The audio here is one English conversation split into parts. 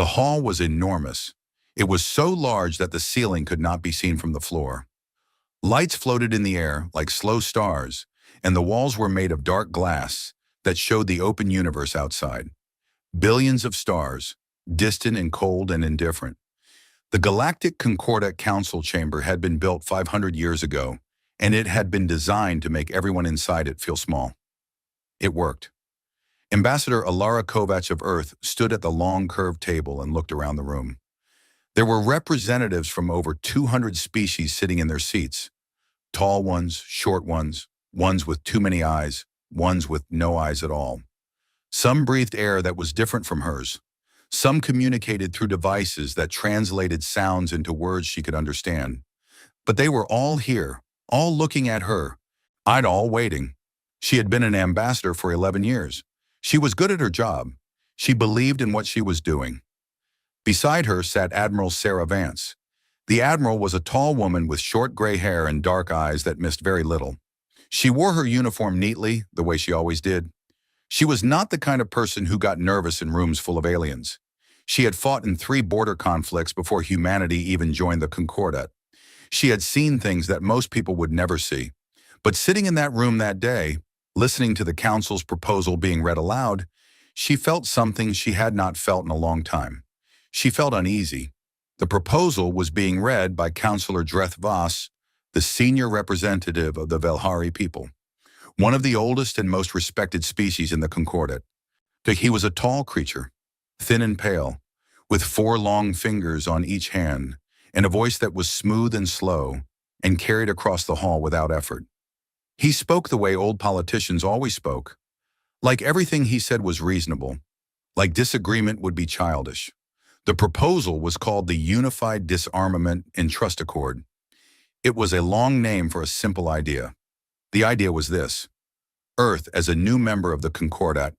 The hall was enormous. It was so large that the ceiling could not be seen from the floor. Lights floated in the air like slow stars, and the walls were made of dark glass that showed the open universe outside. Billions of stars, distant and cold and indifferent. The Galactic Concordat Council Chamber had been built 500 years ago, and it had been designed to make everyone inside it feel small. It worked. Ambassador Ilara Kovacs of Earth stood at the long curved table and looked around the room. There were representatives from over 200 species sitting in their seats. Tall ones, short ones, ones with too many eyes, ones with no eyes at all. Some breathed air that was different from hers. Some communicated through devices that translated sounds into words she could understand. But they were all here, all looking at her, all waiting. She had been an ambassador for 11 years. She was good at her job. She believed in what she was doing. Beside her sat Admiral Sarah Vance. The Admiral was a tall woman with short gray hair and dark eyes that missed very little. She wore her uniform neatly, the way she always did. She was not the kind of person who got nervous in rooms full of aliens. She had fought in 3 border conflicts before humanity even joined the Concordat. She had seen things that most people would never see. But sitting in that room that day, listening to the council's proposal being read aloud, she felt something she had not felt in a long time. She felt uneasy. The proposal was being read by Councillor Dreth Voss, the senior representative of the Velhari people, one of the oldest and most respected species in the Concordat. He was a tall creature, thin and pale, with 4 long fingers on each hand, and a voice that was smooth and slow, and carried across the hall without effort. He spoke the way old politicians always spoke. Like everything he said was reasonable, like disagreement would be childish. The proposal was called the Unified Disarmament and Trust Accord. It was a long name for a simple idea. The idea was this: Earth, as a new member of the Concordat,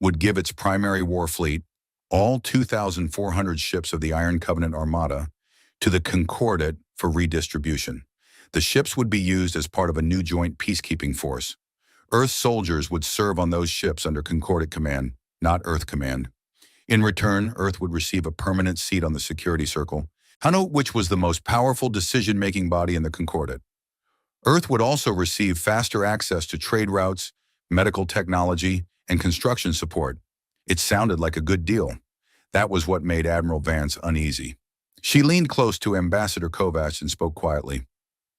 would give its primary war fleet, all 2,400 ships of the Iron Covenant Armada, to the Concordat for redistribution. The ships would be used as part of a new joint peacekeeping force. Earth soldiers would serve on those ships under Concordat command, not Earth command. In return, Earth would receive a permanent seat on the Security Circle, which was the most powerful decision-making body in the Concordat. Earth would also receive faster access to trade routes, medical technology, and construction support. It sounded like a good deal. That was what made Admiral Vance uneasy. She leaned close to Ambassador Kovacs and spoke quietly.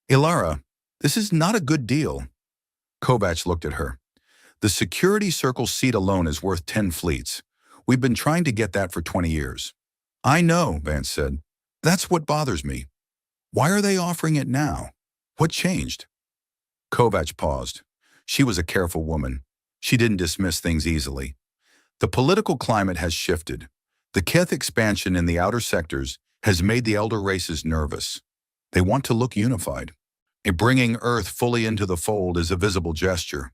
"Ilara, this is not a good deal." Kovacs looked at her. "The Security Circle seat alone is worth 10 fleets. We've been trying to get that for 20 years. "I know," Vance said. "That's what bothers me. Why are they offering it now? What changed?" Kovacs paused. She was a careful woman. She didn't dismiss things easily. The political climate has shifted. The Keth expansion in the outer sectors has made the elder races nervous. They want to look unified. Bringing Earth fully into the fold is a visible gesture.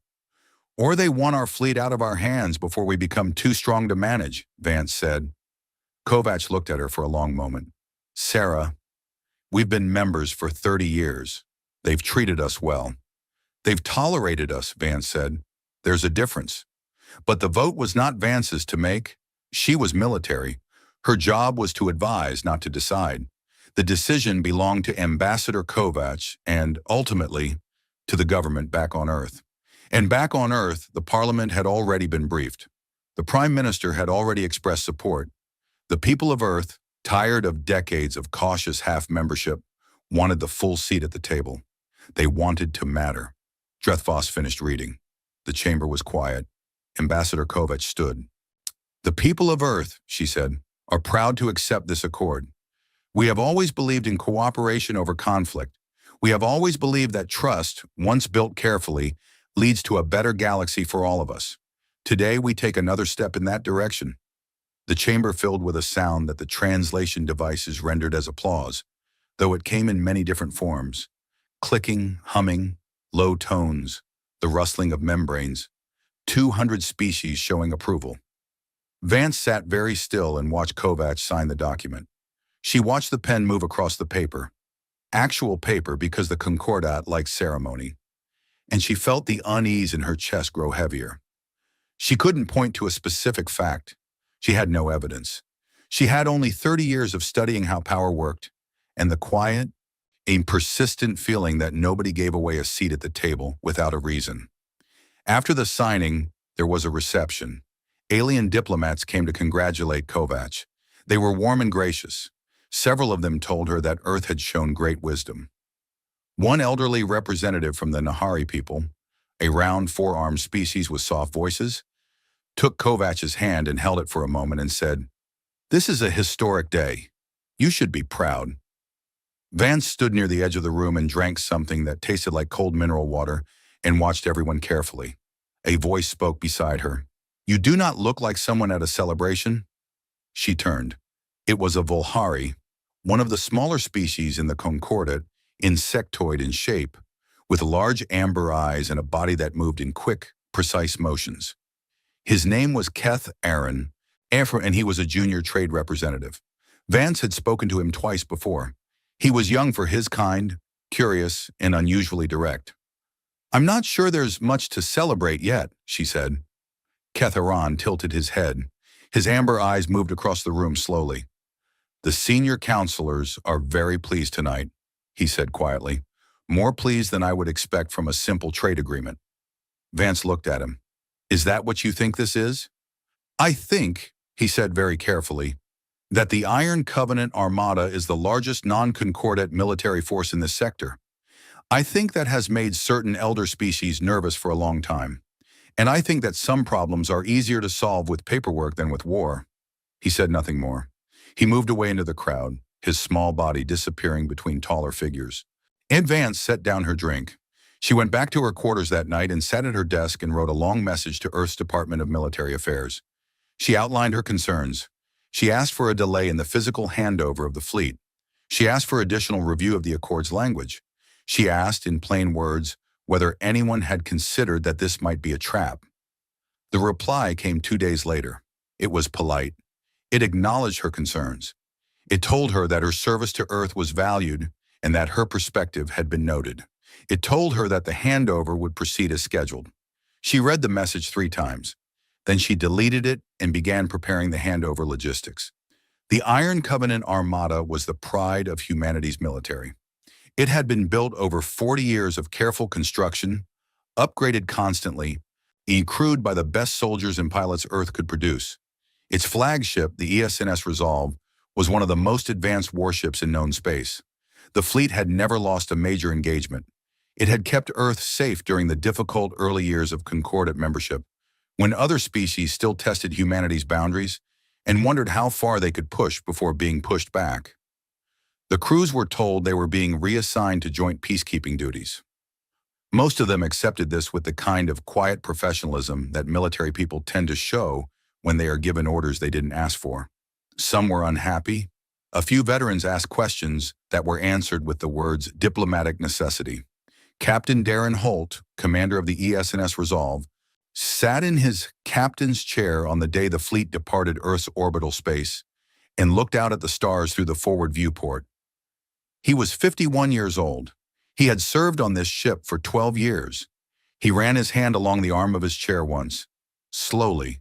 Or they want our fleet out of our hands before we become too strong to manage, Vance said. Kovacs looked at her for a long moment. "Sarah, we've been members for 30 years. They've treated us well. They've tolerated us," Vance said. "There's a difference." But the vote was not Vance's to make. She was military. Her job was to advise, not to decide. The decision belonged to Ambassador Kovacs and, ultimately, to the government back on Earth. And back on Earth, the Parliament had already been briefed. The Prime Minister had already expressed support. The people of Earth, tired of decades of cautious half-membership, wanted the full seat at the table. They wanted to matter. Drethvos finished reading. The chamber was quiet. Ambassador Kovacs stood. "The people of Earth," she said, "are proud to accept this accord. We have always believed in cooperation over conflict. We have always believed that trust, once built carefully, leads to a better galaxy for all of us. Today we take another step in that direction." The chamber filled with a sound that the translation devices rendered as applause, though it came in many different forms. Clicking, humming, low tones, the rustling of membranes, 200 species showing approval. Vance sat very still and watched Kovacs sign the document. She watched the pen move across the paper. Actual paper, because the Concordat liked ceremony. And she felt the unease in her chest grow heavier. She couldn't point to a specific fact. She had no evidence. She had only 30 years of studying how power worked, and the quiet, a persistent feeling that nobody gave away a seat at the table without a reason. After the signing, there was a reception. Alien diplomats came to congratulate Kovacs. They were warm and gracious. Several of them told her that Earth had shown great wisdom. One elderly representative from the Nahari people, a round four-armed species with soft voices, took Kovacs' hand and held it for a moment and said, "This is a historic day. You should be proud." Vance stood near the edge of the room and drank something that tasted like cold mineral water and watched everyone carefully. A voice spoke beside her. "You do not look like someone at a celebration." She turned. It was a Volhari, one of the smaller species in the Concordat, insectoid in shape, with large amber eyes and a body that moved in quick, precise motions. His name was Keth Aaron, and he was a junior trade representative. Vance had spoken to him twice before. He was young for his kind, curious, and unusually direct. "I'm not sure there's much to celebrate yet," she said. Keth Aaron tilted his head. His amber eyes moved across the room slowly. "The senior counselors are very pleased tonight," he said quietly. "More pleased than I would expect from a simple trade agreement." Vance looked at him. "Is that what you think this is?" "I think," he said very carefully, "that the Iron Covenant Armada is the largest non-concordat military force in this sector. I think that has made certain elder species nervous for a long time. And I think that some problems are easier to solve with paperwork than with war." He said nothing more. He moved away into the crowd, his small body disappearing between taller figures. Aunt Vance set down her drink. She went back to her quarters that night and sat at her desk and wrote a long message to Earth's Department of Military Affairs. She outlined her concerns. She asked for a delay in the physical handover of the fleet. She asked for additional review of the Accord's language. She asked, in plain words, whether anyone had considered that this might be a trap. The reply came 2 days later. It was polite. It acknowledged her concerns. It told her that her service to Earth was valued and that her perspective had been noted. It told her that the handover would proceed as scheduled. She read the message 3 times. Then she deleted it and began preparing the handover logistics. The Iron Covenant Armada was the pride of humanity's military. It had been built over 40 years of careful construction, upgraded constantly, and crewed by the best soldiers and pilots Earth could produce. Its flagship, the ESNS Resolve, was one of the most advanced warships in known space. The fleet had never lost a major engagement. It had kept Earth safe during the difficult early years of Concordat membership, when other species still tested humanity's boundaries and wondered how far they could push before being pushed back. The crews were told they were being reassigned to joint peacekeeping duties. Most of them accepted this with the kind of quiet professionalism that military people tend to show when they are given orders they didn't ask for. Some were unhappy. A few veterans asked questions that were answered with the words diplomatic necessity. Captain Darren Holt, commander of the ESNS Resolve, sat in his captain's chair on the day the fleet departed Earth's orbital space and looked out at the stars through the forward viewport. He was 51 years old. He had served on this ship for 12 years. He ran his hand along the arm of his chair once, slowly,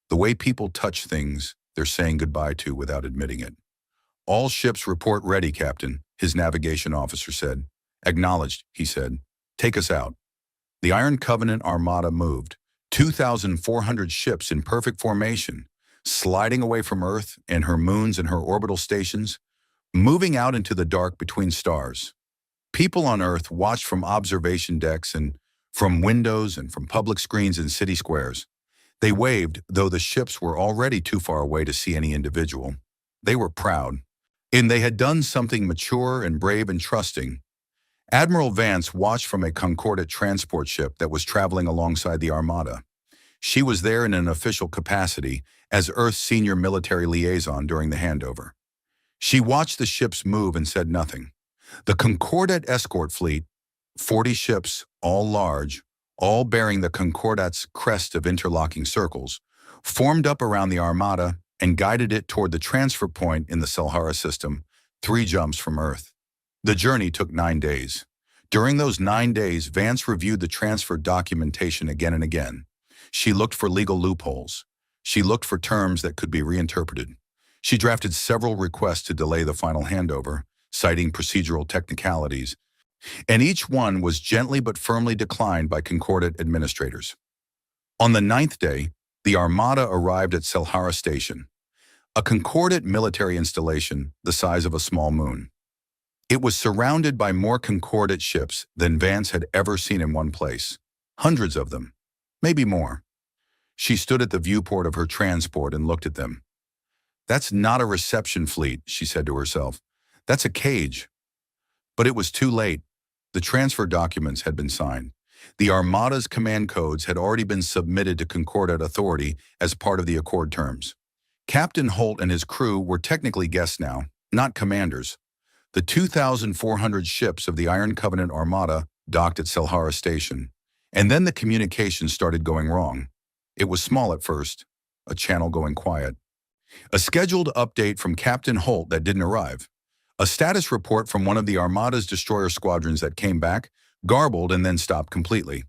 the way people touch things they're saying goodbye to without admitting it. "All ships report ready, Captain," his navigation officer said. "Acknowledged," he said. "Take us out." The Iron Covenant Armada moved, 2,400 ships in perfect formation, sliding away from Earth and her moons and her orbital stations, moving out into the dark between stars. People on Earth watched from observation decks and from windows and from public screens in city squares. They waved, though the ships were already too far away to see any individual. They were proud, and they had done something mature and brave and trusting. Admiral Vance watched from a Concordat transport ship that was traveling alongside the Armada. She was there in an official capacity as Earth's senior military liaison during the handover. She watched the ships move and said nothing. The Concordat escort fleet, 40 ships, all large, all bearing the Concordat's crest of interlocking circles, formed up around the Armada and guided it toward the transfer point in the Selhara system, 3 jumps from Earth. The journey took 9 days. During those 9 days, Vance reviewed the transfer documentation again and again. She looked for legal loopholes. She looked for terms that could be reinterpreted. She drafted several requests to delay the final handover, citing procedural technicalities, and each one was gently but firmly declined by Concordat administrators. On the ninth day, the Armada arrived at Selhara Station, a Concordat military installation the size of a small moon. It was surrounded by more Concordat ships than Vance had ever seen in one place. Hundreds of them, maybe more. She stood at the viewport of her transport and looked at them. "That's not a reception fleet," she said to herself. "That's a cage." But it was too late. The transfer documents had been signed. The Armada's command codes had already been submitted to Concordat authority as part of the accord terms. Captain Holt and his crew were technically guests now, not commanders. The 2,400 ships of the Iron Covenant Armada docked at Selhara Station. And then the communications started going wrong. It was small at first, a channel going quiet. A scheduled update from Captain Holt that didn't arrive. A status report from one of the Armada's destroyer squadrons that came back, garbled and then stopped completely.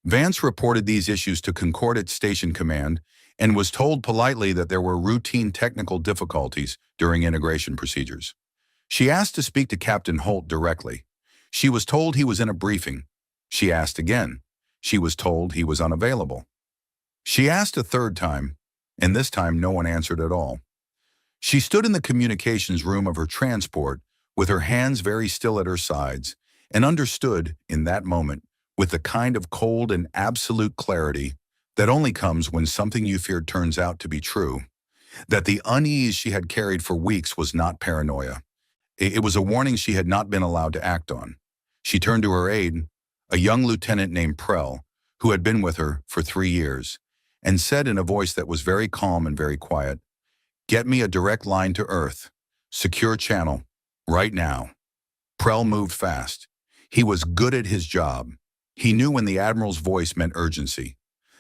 Vance reported these issues to Concordat Station Command and was told politely that there were routine technical difficulties during integration procedures. She asked to speak to Captain Holt directly. She was told he was in a briefing. She asked again. She was told he was unavailable. She asked a third time, and this time no one answered at all. She stood in the communications room of her transport with her hands very still at her sides and understood, in that moment, with the kind of cold and absolute clarity that only comes when something you feared turns out to be true, that the unease she had carried for weeks was not paranoia. It was a warning she had not been allowed to act on. She turned to her aide, a young lieutenant named Prell, who had been with her for 3 years, and said in a voice that was very calm and very quiet, "Get me a direct line to Earth. Secure channel. Right now." Prell moved fast. He was good at his job. He knew when the Admiral's voice meant urgency.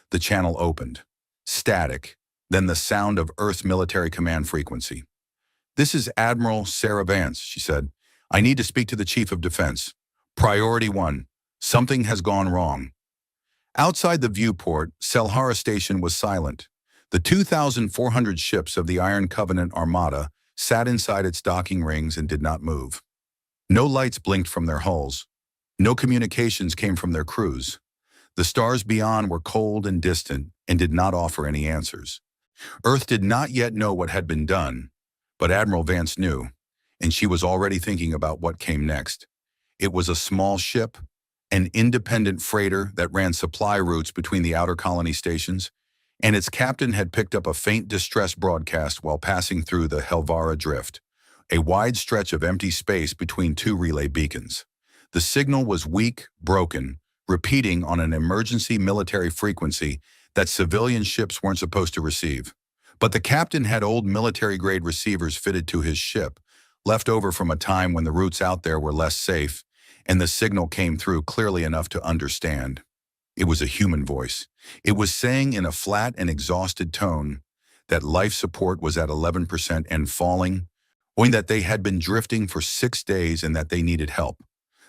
The channel opened. Static. Then the sound of Earth military command frequency. "This is Admiral Sarah Vance," she said. "I need to speak to the Chief of Defense. Priority 1. Something has gone wrong." Outside the viewport, Selhara Station was silent. The 2,400 ships of the Iron Covenant Armada sat inside its docking rings and did not move. No lights blinked from their hulls. No communications came from their crews. The stars beyond were cold and distant and did not offer any answers. Earth did not yet know what had been done, but Admiral Vance knew, and she was already thinking about what came next. It was a small ship, an independent freighter that ran supply routes between the outer colony stations, and its captain had picked up a faint distress broadcast while passing through the Helvara Drift, a wide stretch of empty space between 2 relay beacons. The signal was weak, broken, repeating on an emergency military frequency that civilian ships weren't supposed to receive. But the captain had old military-grade receivers fitted to his ship, left over from a time when the routes out there were less safe, and the signal came through clearly enough to understand. It was a human voice. It was saying in a flat and exhausted tone that life support was at 11% and falling, or that they had been drifting for 6 days and that they needed help.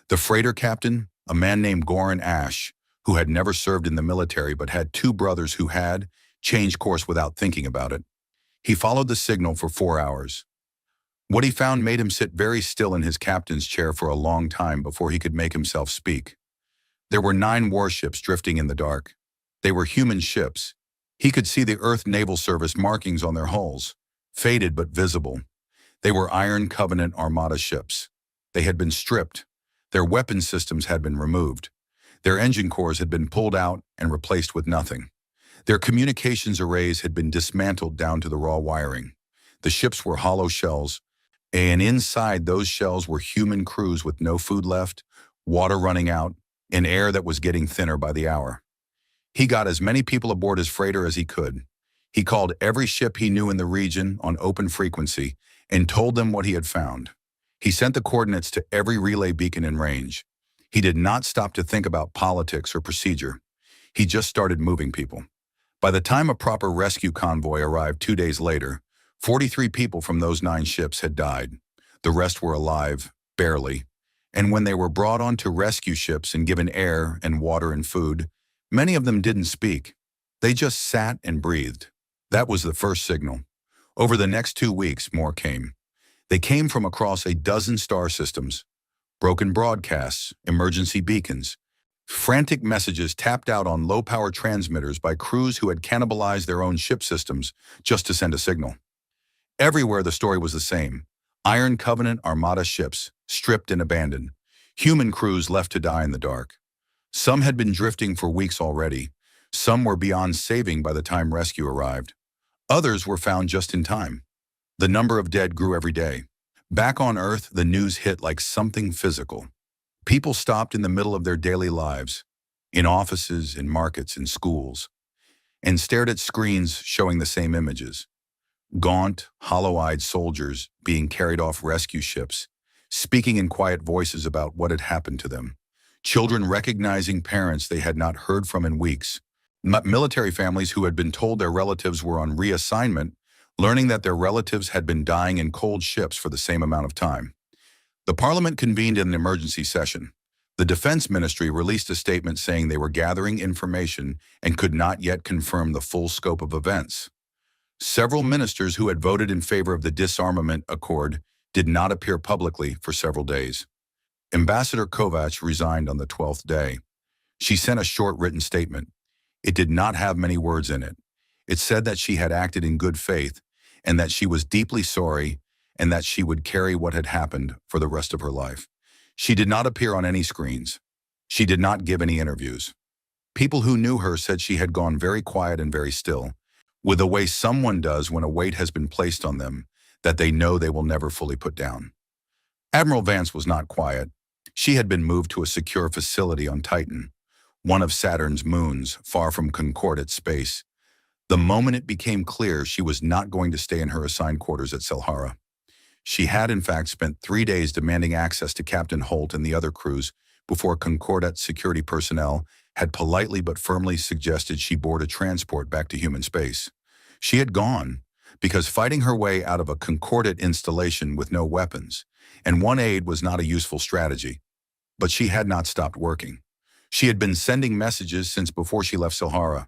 The freighter captain, a man named Goran Ash, who had never served in the military but had 2 brothers who had, changed course without thinking about it. He followed the signal for 4 hours. What he found made him sit very still in his captain's chair for a long time before he could make himself speak. There were 9 warships drifting in the dark. They were human ships. He could see the Earth Naval Service markings on their hulls, faded but visible. They were Iron Covenant Armada ships. They had been stripped. Their weapon systems had been removed. Their engine cores had been pulled out and replaced with nothing. Their communications arrays had been dismantled down to the raw wiring. The ships were hollow shells, and inside those shells were human crews with no food left, water running out, and air that was getting thinner by the hour. He got as many people aboard his freighter as he could. He called every ship he knew in the region on open frequency and told them what he had found. He sent the coordinates to every relay beacon in range. He did not stop to think about politics or procedure. He just started moving people. By the time a proper rescue convoy arrived 2 days later, 43 people from those 9 ships had died. The rest were alive, barely. And when they were brought onto rescue ships and given air and water and food, many of them didn't speak. They just sat and breathed. That was the first signal. Over the next 2 weeks, more came. They came from across a dozen star systems, broken broadcasts, emergency beacons, frantic messages tapped out on low-power transmitters by crews who had cannibalized their own ship systems just to send a signal. Everywhere the story was the same. Iron Covenant Armada ships, stripped and abandoned. Human crews left to die in the dark. Some had been drifting for weeks already. Some were beyond saving by the time rescue arrived. Others were found just in time. The number of dead grew every day. Back on Earth, the news hit like something physical. People stopped in the middle of their daily lives, in offices, in markets, in schools, and stared at screens showing the same images. Gaunt, hollow-eyed soldiers being carried off rescue ships, speaking in quiet voices about what had happened to them. Children recognizing parents they had not heard from in weeks. Military families who had been told their relatives were on reassignment, learning that their relatives had been dying in cold ships for the same amount of time. The Parliament convened in an emergency session. The Defense Ministry released a statement saying they were gathering information and could not yet confirm the full scope of events. Several ministers who had voted in favor of the disarmament accord did not appear publicly for several days. Ambassador Kovacs resigned on the 12th day. She sent a short written statement. It did not have many words in it. It said that she had acted in good faith and that she was deeply sorry and that she would carry what had happened for the rest of her life. She did not appear on any screens. She did not give any interviews. People who knew her said she had gone very quiet and very still, with the way someone does when a weight has been placed on them that they know they will never fully put down. Admiral Vance was not quiet. She had been moved to a secure facility on Titan, one of Saturn's moons, far from concordate space. The moment it became clear she was not going to stay in her assigned quarters at Selhara. She had, in fact, spent 3 days demanding access to Captain Holt and the other crews before Concordat security personnel had politely but firmly suggested she board a transport back to human space. She had gone because fighting her way out of a Concordat installation with no weapons and one aide was not a useful strategy. But she had not stopped working. She had been sending messages since before she left Selhara,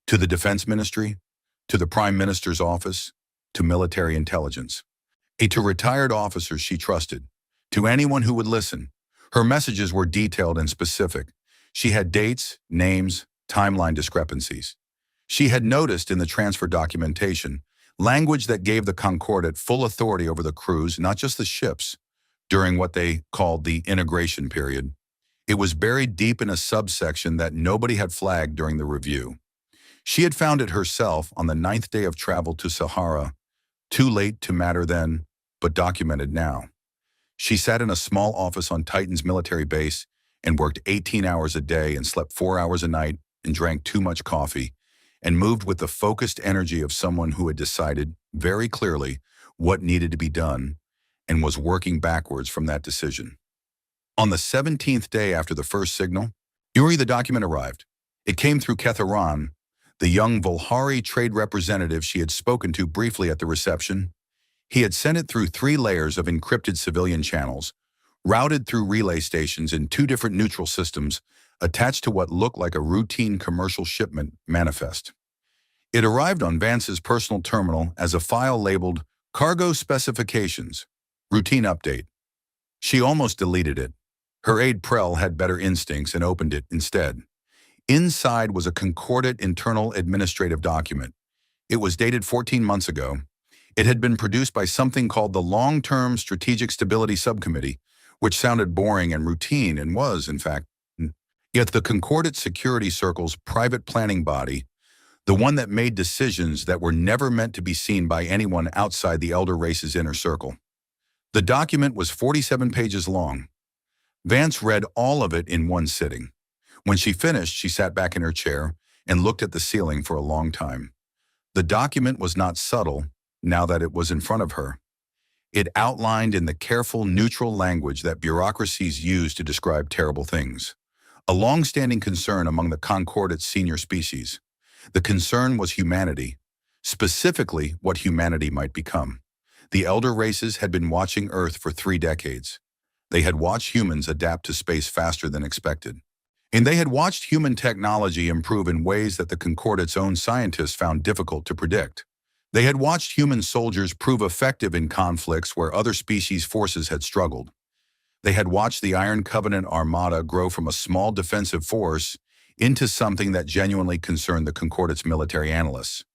to the Defense Ministry, to the Prime Minister's office, to military intelligence. To retired officers she trusted, to anyone who would listen. Her messages were detailed and specific. She had dates, names, timeline discrepancies. She had noticed in the transfer documentation language that gave the Concordat full authority over the crews, not just the ships, during what they called the integration period. It was buried deep in a subsection that nobody had flagged during the review. She had found it herself on the 9th day of travel to Sahara, too late to matter then, but documented now. She sat in a small office on Titan's military base and worked 18 hours a day and slept 4 hours a night and drank too much coffee and moved with the focused energy of someone who had decided very clearly what needed to be done and was working backwards from that decision. On the 17th day after the first signal, Yuri the document arrived. It came through Ketharan, the young Volhari trade representative she had spoken to briefly at the reception. He had sent it through 3 layers of encrypted civilian channels, routed through relay stations in 2 different neutral systems, attached to what looked like a routine commercial shipment manifest. It arrived on Vance's personal terminal as a file labeled Cargo Specifications, Routine Update. She almost deleted it. Her aide Prell had better instincts and opened it instead. Inside was a concordant internal administrative document. It was dated 14 months ago. It had been produced by something called the Long-Term Strategic Stability Subcommittee, which sounded boring and routine and was, in fact. Yet the Concordat Security Circle's private planning body, the one that made decisions that were never meant to be seen by anyone outside the elder race's inner circle. The document was 47 pages long. Vance read all of it in one sitting. When she finished, she sat back in her chair and looked at the ceiling for a long time. The document was not subtle now that it was in front of her. It outlined in the careful, neutral language that bureaucracies use to describe terrible things. A long-standing concern among the Concordat's senior species. The concern was humanity, specifically what humanity might become. The elder races had been watching Earth for 3 decades. They had watched humans adapt to space faster than expected. And they had watched human technology improve in ways that the Concordat's own scientists found difficult to predict. They had watched human soldiers prove effective in conflicts where other species' forces had struggled. They had watched the Iron Covenant Armada grow from a small defensive force into something that genuinely concerned the Concordate's military analysts.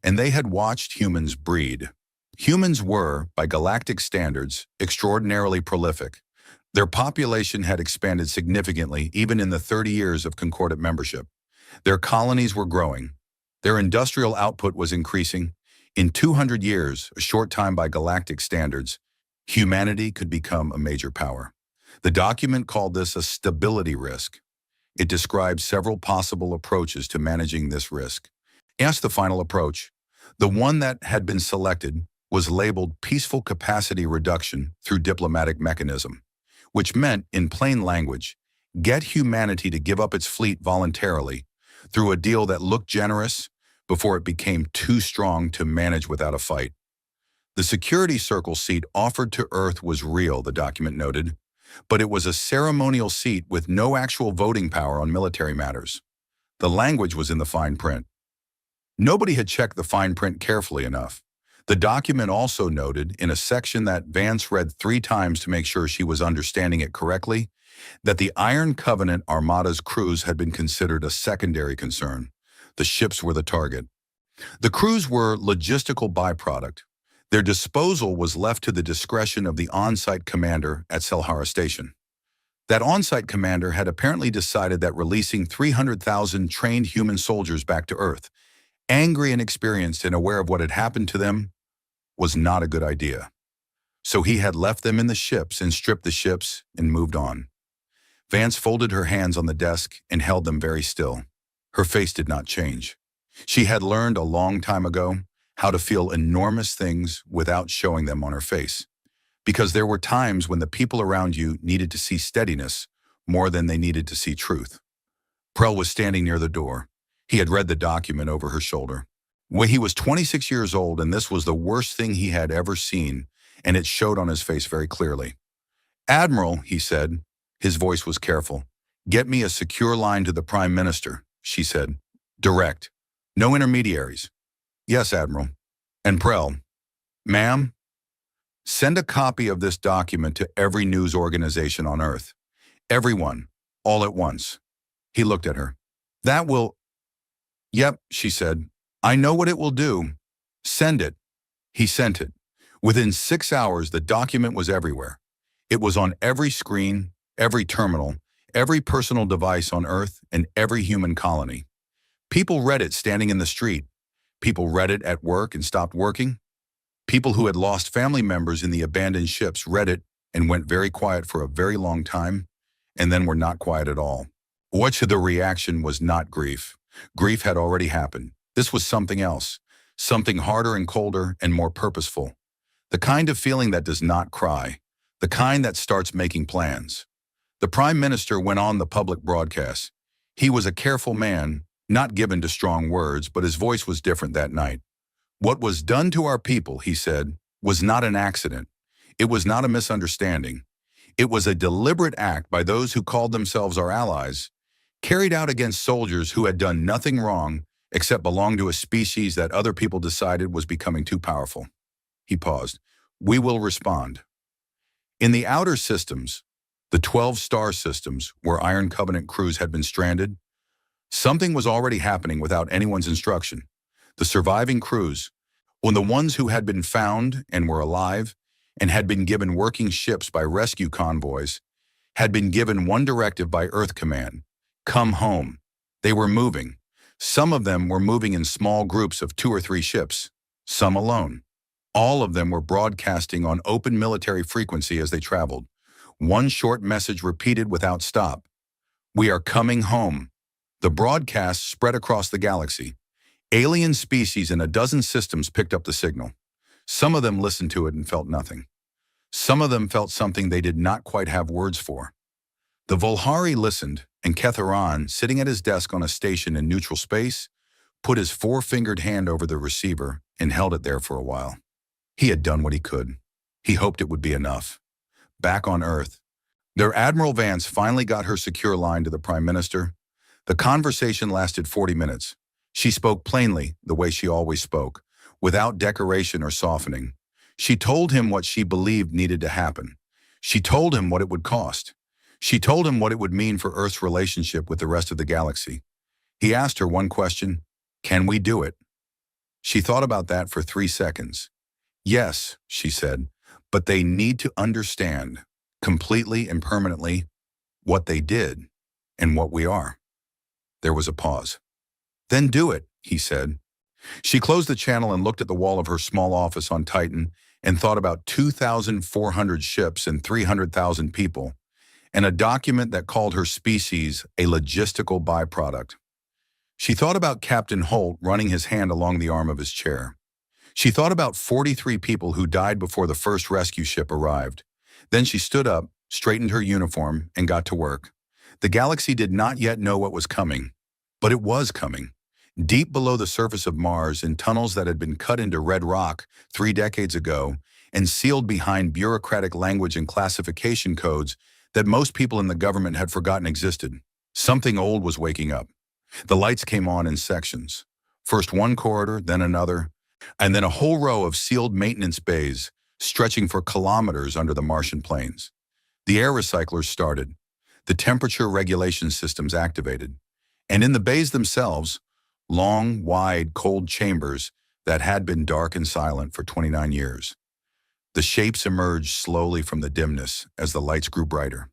And they had watched humans breed. Humans were, by galactic standards, extraordinarily prolific. Their population had expanded significantly even in the 30 years of Concordate membership. Their colonies were growing. Their industrial output was increasing. In 200 years, a short time by galactic standards, humanity could become a major power. The document called this a stability risk. It described several possible approaches to managing this risk. As the final approach, the one that had been selected was labeled peaceful capacity reduction through diplomatic mechanism, which meant, in plain language, get humanity to give up its fleet voluntarily through a deal that looked generous before it became too strong to manage without a fight. The security circle seat offered to Earth was real, the document noted, but it was a ceremonial seat with no actual voting power on military matters. The language was in the fine print. Nobody had checked the fine print carefully enough. The document also noted, in a section that Vance read 3 times to make sure she was understanding it correctly, that the Iron Covenant Armada's crews had been considered a secondary concern. The ships were the target. The crews were logistical byproduct. Their disposal was left to the discretion of the on-site commander at Selhara Station. That on-site commander had apparently decided that releasing 300,000 trained human soldiers back to Earth, angry and experienced and aware of what had happened to them, was not a good idea. So he had left them in the ships and stripped the ships and moved on. Vance folded her hands on the desk and held them very still. Her face did not change. She had learned a long time ago how to feel enormous things without showing them on her face, because there were times when the people around you needed to see steadiness more than they needed to see truth. Prell was standing near the door. He had read the document over her shoulder. When he was 26 years old, and this was the worst thing he had ever seen, and it showed on his face very clearly. "Admiral," he said. His voice was careful. "Get me a secure line to the Prime Minister," she said. "Direct. No intermediaries." "Yes, Admiral." And Prell, "Ma'am, send a copy of this document to every news organization on Earth. Everyone, all at once." He looked at her. "That will—" "Yep," she said. "I know what it will do. Send it." He sent it. Within 6 hours, the document was everywhere. It was on every screen, every terminal, every personal device on Earth, and every human colony. People read it standing in the street. People read it at work and stopped working. People who had lost family members in the abandoned ships read it and went very quiet for a very long time, and then were not quiet at all. What the reaction was not grief. Grief had already happened. This was something else, something harder and colder and more purposeful. The kind of feeling that does not cry, the kind that starts making plans. The Prime Minister went on the public broadcast. He was a careful man, not given to strong words, but his voice was different that night. "What was done to our people," he said, "was not an accident. It was not a misunderstanding. It was a deliberate act by those who called themselves our allies, carried out against soldiers who had done nothing wrong except belong to a species that other people decided was becoming too powerful." He paused. "We will respond." In the outer systems, the 12 star systems where Iron Covenant crews had been stranded, something was already happening without anyone's instruction. The surviving crews, when the ones who had been found and were alive and had been given working ships by rescue convoys, had been given one directive by Earth Command: come home. They were moving. Some of them were moving in small groups of 2 or 3 ships, some alone. All of them were broadcasting on open military frequency as they traveled. One short message repeated without stop: "We are coming home." The broadcast spread across the galaxy. Alien species in a dozen systems picked up the signal. Some of them listened to it and felt nothing. Some of them felt something they did not quite have words for. The Volhari listened, and Ketharon, sitting at his desk on a station in neutral space, put his 4-fingered hand over the receiver and held it there for a while. He had done what he could. He hoped it would be enough. Back on Earth, their Admiral Vance finally got her secure line to the Prime Minister. The conversation lasted 40 minutes. She spoke plainly, the way she always spoke, without decoration or softening. She told him what she believed needed to happen. She told him what it would cost. She told him what it would mean for Earth's relationship with the rest of the galaxy. He asked her one question: can we do it? She thought about that for 3 seconds. Yes, she said, but they need to understand, completely and permanently, what they did and what we are. There was a pause. Then do it, he said. She closed the channel and looked at the wall of her small office on Titan and thought about 2,400 ships and 300,000 people, and a document that called her species a logistical byproduct. She thought about Captain Holt running his hand along the arm of his chair. She thought about 43 people who died before the first rescue ship arrived. Then she stood up, straightened her uniform, and got to work. The galaxy did not yet know what was coming, but it was coming. Deep below the surface of Mars, in tunnels that had been cut into red rock 3 decades ago and sealed behind bureaucratic language and classification codes that most people in the government had forgotten existed, something old was waking up. The lights came on in sections. First one corridor, then another, and then a whole row of sealed maintenance bays stretching for kilometers under the Martian plains. The air recyclers started. The temperature regulation systems activated. And in the bays themselves, long, wide, cold chambers that had been dark and silent for 29 years. The shapes emerged slowly from the dimness as the lights grew brighter.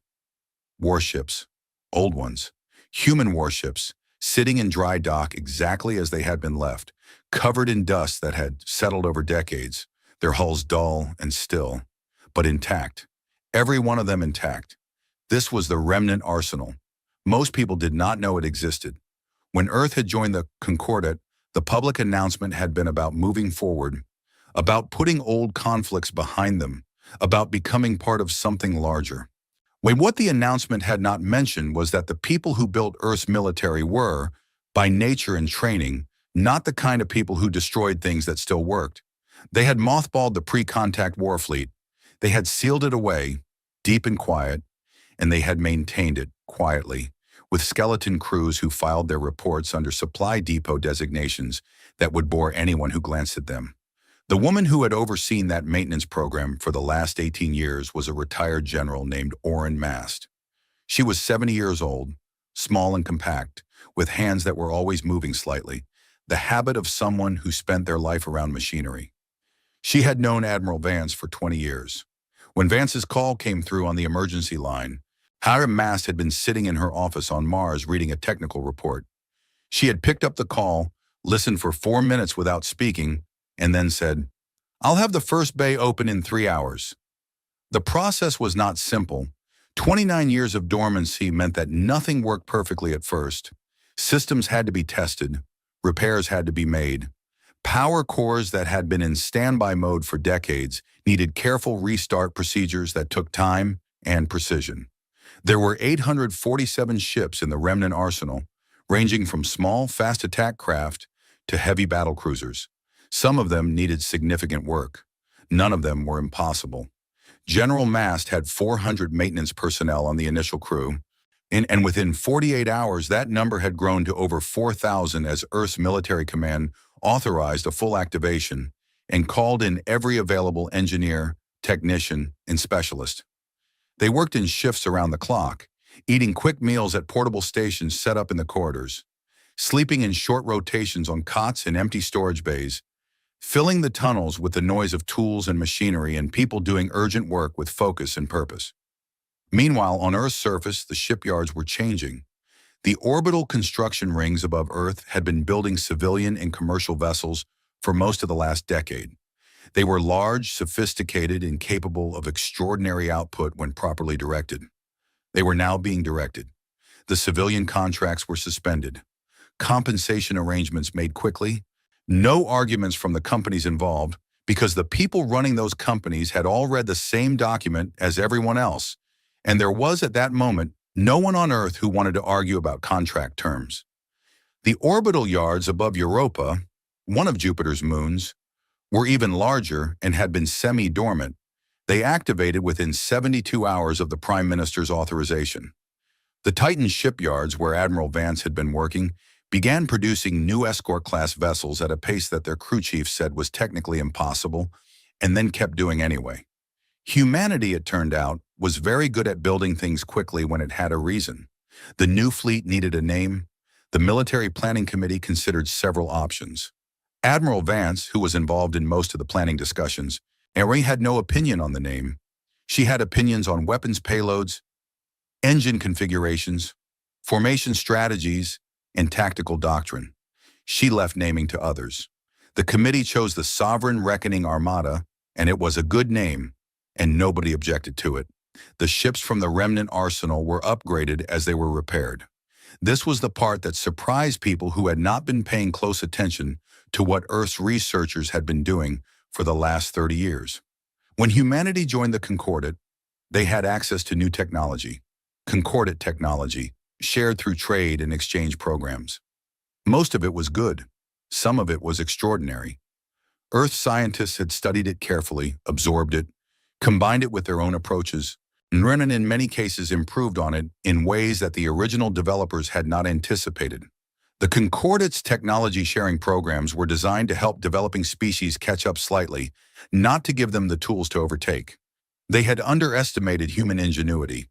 Warships, old ones, human warships, sitting in dry dock exactly as they had been left, covered in dust that had settled over decades, their hulls dull and still, but intact. Every one of them intact. This was the remnant arsenal. Most people did not know it existed. When Earth had joined the Concordat, the public announcement had been about moving forward, about putting old conflicts behind them, about becoming part of something larger. What the announcement had not mentioned was that the people who built Earth's military were, by nature and training, not the kind of people who destroyed things that still worked. They had mothballed the pre-contact war fleet. They had sealed it away, deep and quiet, and they had maintained it quietly, with skeleton crews who filed their reports under supply depot designations that would bore anyone who glanced at them. The woman who had overseen that maintenance program for the last 18 years was a retired general named Orrin Mast. She was 70 years old, small and compact, with hands that were always moving slightly, the habit of someone who spent their life around machinery. She had known Admiral Vance for 20 years. When Vance's call came through on the emergency line, Hiram Mast had been sitting in her office on Mars reading a technical report. She had picked up the call, listened for 4 minutes without speaking, and then said, "I'll have the first bay open in 3 hours." The process was not simple. 29 years of dormancy meant that nothing worked perfectly at first. Systems had to be tested. Repairs had to be made. Power cores that had been in standby mode for decades needed careful restart procedures that took time and precision. There were 847 ships in the remnant arsenal, ranging from small, fast attack craft to heavy battle cruisers. Some of them needed significant work. None of them were impossible. General Mast had 400 maintenance personnel on the initial crew, and within 48 hours that number had grown to over 4,000 as Earth's military command authorized a full activation and called in every available engineer, technician, and specialist. They worked in shifts around the clock, eating quick meals at portable stations set up in the corridors, sleeping in short rotations on cots in empty storage bays, filling the tunnels with the noise of tools and machinery and people doing urgent work with focus and purpose. Meanwhile, on Earth's surface, the shipyards were changing. The orbital construction rings above Earth had been building civilian and commercial vessels for most of the last decade. They were large, sophisticated, and capable of extraordinary output when properly directed. They were now being directed. The civilian contracts were suspended. Compensation arrangements made quickly. No arguments from the companies involved, because the people running those companies had all read the same document as everyone else, and there was at that moment no one on Earth who wanted to argue about contract terms. The orbital yards above Europa, one of Jupiter's moons, were even larger and had been semi-dormant. They activated within 72 hours of the Prime Minister's authorization. The Titan shipyards, where Admiral Vance had been working, began producing new escort-class vessels at a pace that their crew chief said was technically impossible, and then kept doing anyway. Humanity, it turned out, was very good at building things quickly when it had a reason. The new fleet needed a name. The Military Planning Committee considered several options. Admiral Vance, who was involved in most of the planning discussions, had no opinion on the name. She had opinions on weapons payloads, engine configurations, formation strategies, and tactical doctrine. She left naming to others. The committee chose the Sovereign Reckoning Armada, and it was a good name, and nobody objected to it. The ships from the remnant arsenal were upgraded as they were repaired. This was the part that surprised people who had not been paying close attention to what Earth's researchers had been doing for the last 30 years. When humanity joined the Concordat, they had access to new technology, Concordat technology, shared through trade and exchange programs. Most of it was good. Some of it was extraordinary. Earth scientists had studied it carefully, absorbed it, combined it with their own approaches, and in many cases improved on it in ways that the original developers had not anticipated. The Concordat's technology-sharing programs were designed to help developing species catch up slightly, not to give them the tools to overtake. They had underestimated human ingenuity.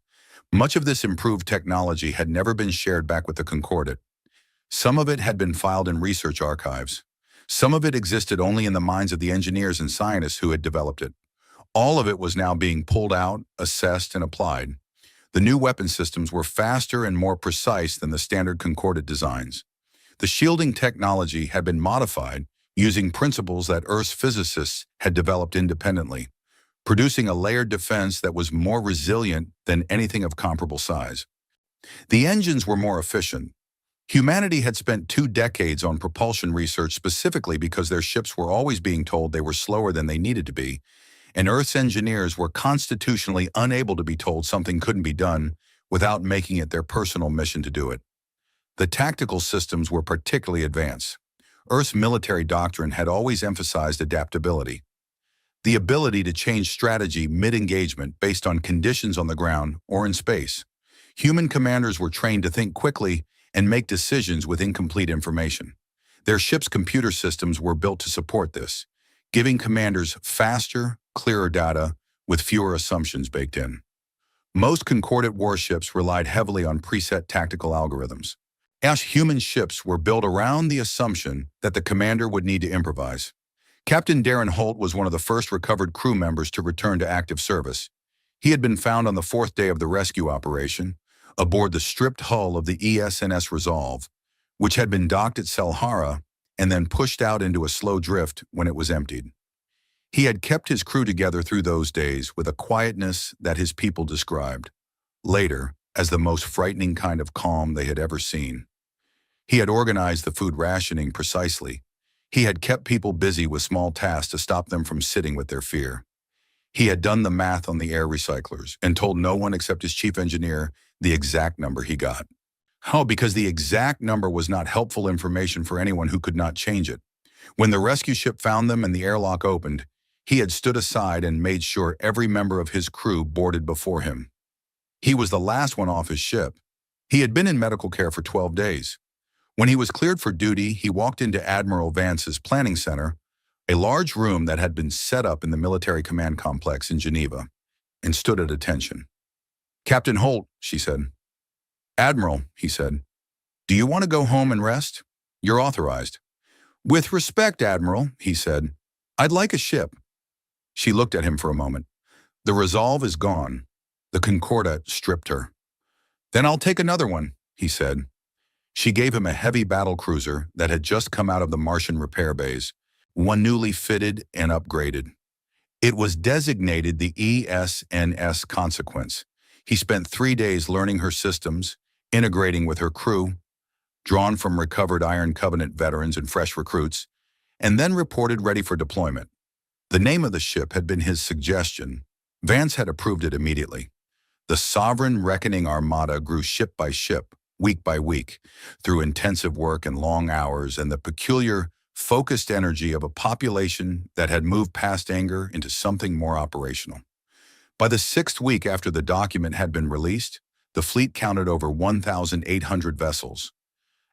Much of this improved technology had never been shared back with the Concordat. Some of it had been filed in research archives. Some of it existed only in the minds of the engineers and scientists who had developed it. All of it was now being pulled out, assessed, and applied. The new weapon systems were faster and more precise than the standard Concordat designs. The shielding technology had been modified using principles that Earth's physicists had developed independently, producing a layered defense that was more resilient than anything of comparable size. The engines were more efficient. Humanity had spent 2 decades on propulsion research specifically because their ships were always being told they were slower than they needed to be, and Earth's engineers were constitutionally unable to be told something couldn't be done without making it their personal mission to do it. The tactical systems were particularly advanced. Earth's military doctrine had always emphasized adaptability, the ability to change strategy mid-engagement based on conditions on the ground or in space. Human commanders were trained to think quickly and make decisions with incomplete information. Their ships' computer systems were built to support this, giving commanders faster, clearer data with fewer assumptions baked in. Most Concordat warships relied heavily on preset tactical algorithms. Human ships were built around the assumption that the commander would need to improvise. Captain Darren Holt was one of the first recovered crew members to return to active service. He had been found on the 4th day of the rescue operation, aboard the stripped hull of the ESNS Resolve, which had been docked at Selhara and then pushed out into a slow drift when it was emptied. He had kept his crew together through those days with a quietness that his people described, later, as the most frightening kind of calm they had ever seen. He had organized the food rationing precisely. He had kept people busy with small tasks to stop them from sitting with their fear. He had done the math on the air recyclers and told no one except his chief engineer the exact number he got. How? Because the exact number was not helpful information for anyone who could not change it. When the rescue ship found them and the airlock opened, he had stood aside and made sure every member of his crew boarded before him. He was the last one off his ship. He had been in medical care for 12 days. When he was cleared for duty, he walked into Admiral Vance's planning center, a large room that had been set up in the military command complex in Geneva, and stood at attention. "Captain Holt," she said. "Admiral," he said, "do you want to go home and rest? You're authorized." "With respect, Admiral," he said, "I'd like a ship." She looked at him for a moment. "The Resolve is gone. The Concordat stripped her." "Then I'll take another one," he said. She gave him a heavy battle cruiser that had just come out of the Martian repair bays, one newly fitted and upgraded. It was designated the ESNS Consequence. He spent 3 days learning her systems, integrating with her crew, drawn from recovered Iron Covenant veterans and fresh recruits, and then reported ready for deployment. The name of the ship had been his suggestion. Vance had approved it immediately. The Sovereign Reckoning Armada grew ship by ship, week by week, through intensive work and long hours and the peculiar, focused energy of a population that had moved past anger into something more operational. By the 6th week after the document had been released, the fleet counted over 1,800 vessels.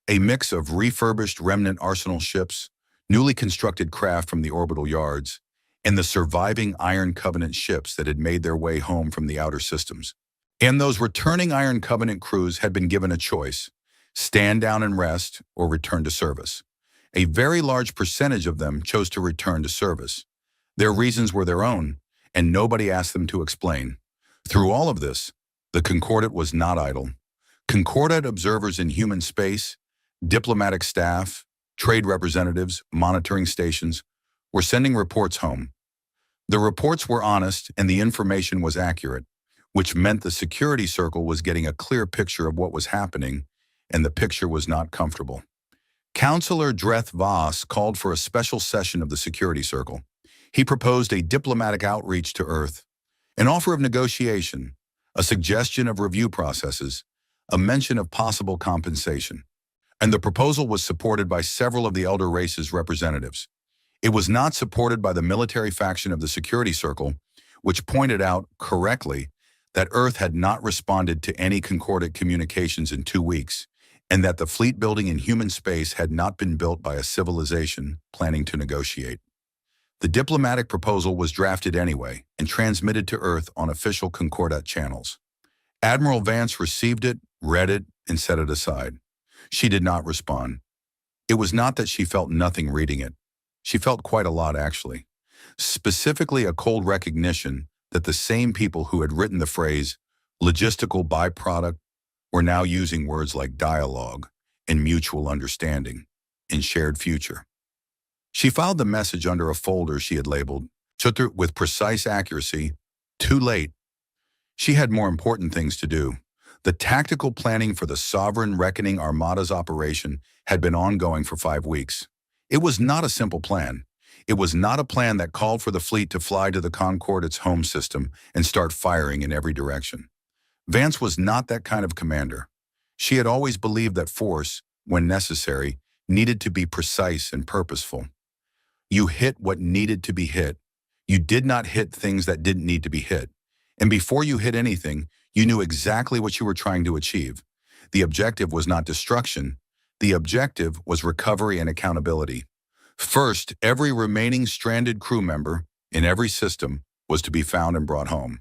A mix of refurbished remnant arsenal ships, newly constructed craft from the orbital yards, and the surviving Iron Covenant ships that had made their way home from the outer systems. And those returning Iron Covenant crews had been given a choice: stand down and rest or return to service. A very large percentage of them chose to return to service. Their reasons were their own, and nobody asked them to explain. Through all of this, the Concordat was not idle. Concordat observers in human space, diplomatic staff, trade representatives, monitoring stations, were sending reports home. The reports were honest and the information was accurate, which meant the security circle was getting a clear picture of what was happening, and the picture was not comfortable. Counselor Dreth Voss called for a special session of the security circle. He proposed a diplomatic outreach to Earth, an offer of negotiation, a suggestion of review processes, a mention of possible compensation. And the proposal was supported by several of the elder race's representatives. It was not supported by the military faction of the security circle, which pointed out, correctly, that Earth had not responded to any Concordat communications in 2 weeks, and that the fleet building in human space had not been built by a civilization planning to negotiate. The diplomatic proposal was drafted anyway and transmitted to Earth on official Concordat channels. Admiral Vance received it, read it, and set it aside. She did not respond. It was not that she felt nothing reading it. She felt quite a lot, actually. Specifically, a cold recognition that the same people who had written the phrase logistical byproduct were now using words like dialogue and mutual understanding and shared future. She filed the message under a folder she had labeled, Chutr, with precise accuracy, too late. She had more important things to do. The tactical planning for the Sovereign Reckoning Armada's operation had been ongoing for 5 weeks. It was not a simple plan. It was not a plan that called for the fleet to fly to the Concordat's home system and start firing in every direction. Vance was not that kind of commander. She had always believed that force, when necessary, needed to be precise and purposeful. You hit what needed to be hit. You did not hit things that didn't need to be hit. And before you hit anything, you knew exactly what you were trying to achieve. The objective was not destruction. The objective was recovery and accountability. First, every remaining stranded crew member in every system was to be found and brought home.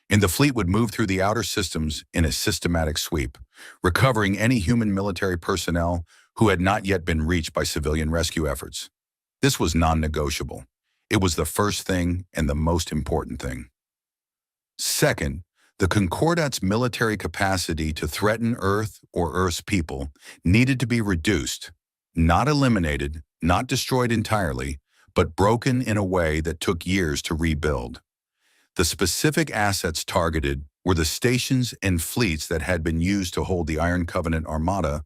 And the fleet would move through the outer systems in a systematic sweep, recovering any human military personnel who had not yet been reached by civilian rescue efforts. This was non-negotiable. It was the first thing and the most important thing. Second, the Concordat's military capacity to threaten Earth or Earth's people needed to be reduced, not eliminated, not destroyed entirely, but broken in a way that took years to rebuild. The specific assets targeted were the stations and fleets that had been used to hold the Iron Covenant Armada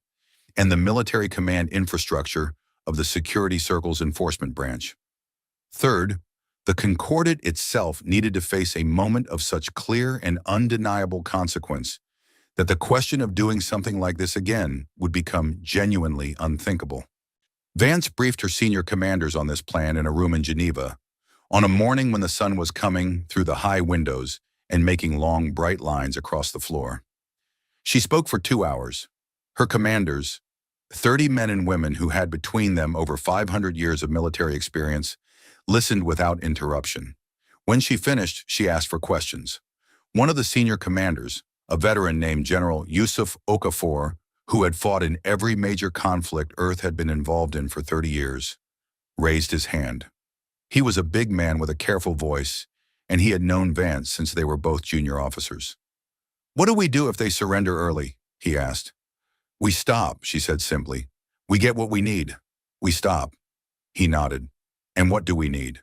and the military command infrastructure of the Security Circle's enforcement branch. Third, the Concordat itself needed to face a moment of such clear and undeniable consequence that the question of doing something like this again would become genuinely unthinkable. Vance briefed her senior commanders on this plan in a room in Geneva, on a morning when the sun was coming through the high windows and making long, bright lines across the floor. She spoke for 2 hours. Her commanders, 30 men and women who had between them over 500 years of military experience, listened without interruption. When she finished, she asked for questions. One of the senior commanders, a veteran named General Yusuf Okafor, who had fought in every major conflict Earth had been involved in for 30 years, raised his hand. He was a big man with a careful voice, and he had known Vance since they were both junior officers. "What do we do if they surrender early?" he asked. "We stop," she said simply. "We get what we need. We stop." He nodded. "And what do we need?"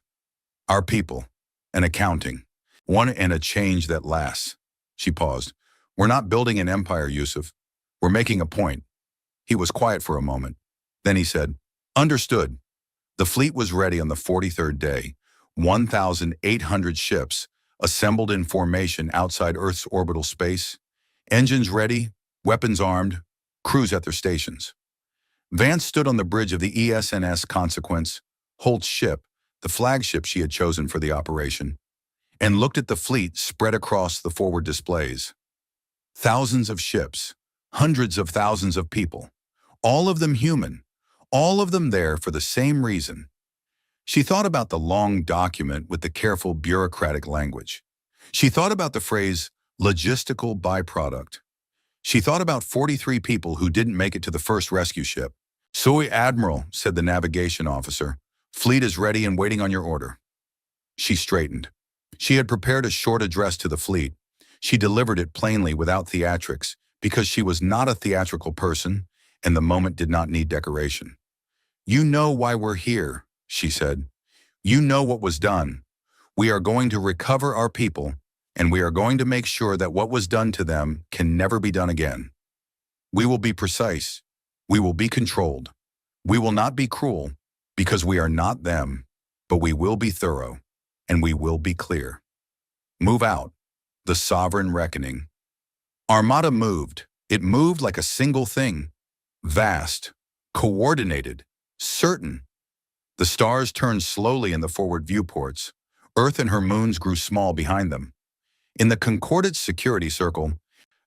"Our people. An accounting. One and a change that lasts." She paused. "We're not building an empire, Yusuf. We're making a point." He was quiet for a moment. Then he said, "Understood." The fleet was ready on the 43rd day, 1,800 ships assembled in formation outside Earth's orbital space, engines ready, weapons armed, crews at their stations. Vance stood on the bridge of the ESNS Consequence, Holt's ship, the flagship she had chosen for the operation, and looked at the fleet spread across the forward displays. Thousands of ships, hundreds of thousands of people, All of them human, all of them there for the same reason. She thought about the long document with the careful bureaucratic language. She thought about the phrase, logistical byproduct. She thought about 43 people who didn't make it to the first rescue ship. "Soy Admiral," said the navigation officer. "Fleet is ready and waiting on your order." She straightened. She had prepared a short address to the fleet. She delivered it plainly without theatrics because she was not a theatrical person and the moment did not need decoration. "You know why we're here," she said. "You know what was done. We are going to recover our people, and we are going to make sure that what was done to them can never be done again. We will be precise. We will be controlled. We will not be cruel, because we are not them, but we will be thorough, and we will be clear." Move out. The sovereign reckoning. Armada moved. It moved like a single thing. Vast, coordinated, certain. The stars turned slowly in the forward viewports. Earth and her moons grew small behind them. In the Concordate security circle,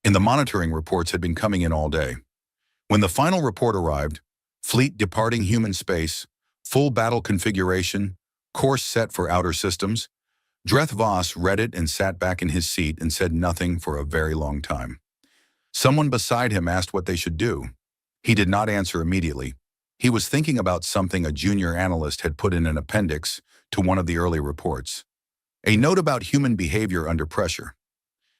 the monitoring reports had been coming in all day. When the final report arrived, fleet departing human space, full battle configuration, course set for outer systems, Dreth Voss read it and sat back in his seat and said nothing for a very long time. Someone beside him asked what they should do. He did not answer immediately. He was thinking about something a junior analyst had put in an appendix to one of the early reports. A note about human behavior under pressure.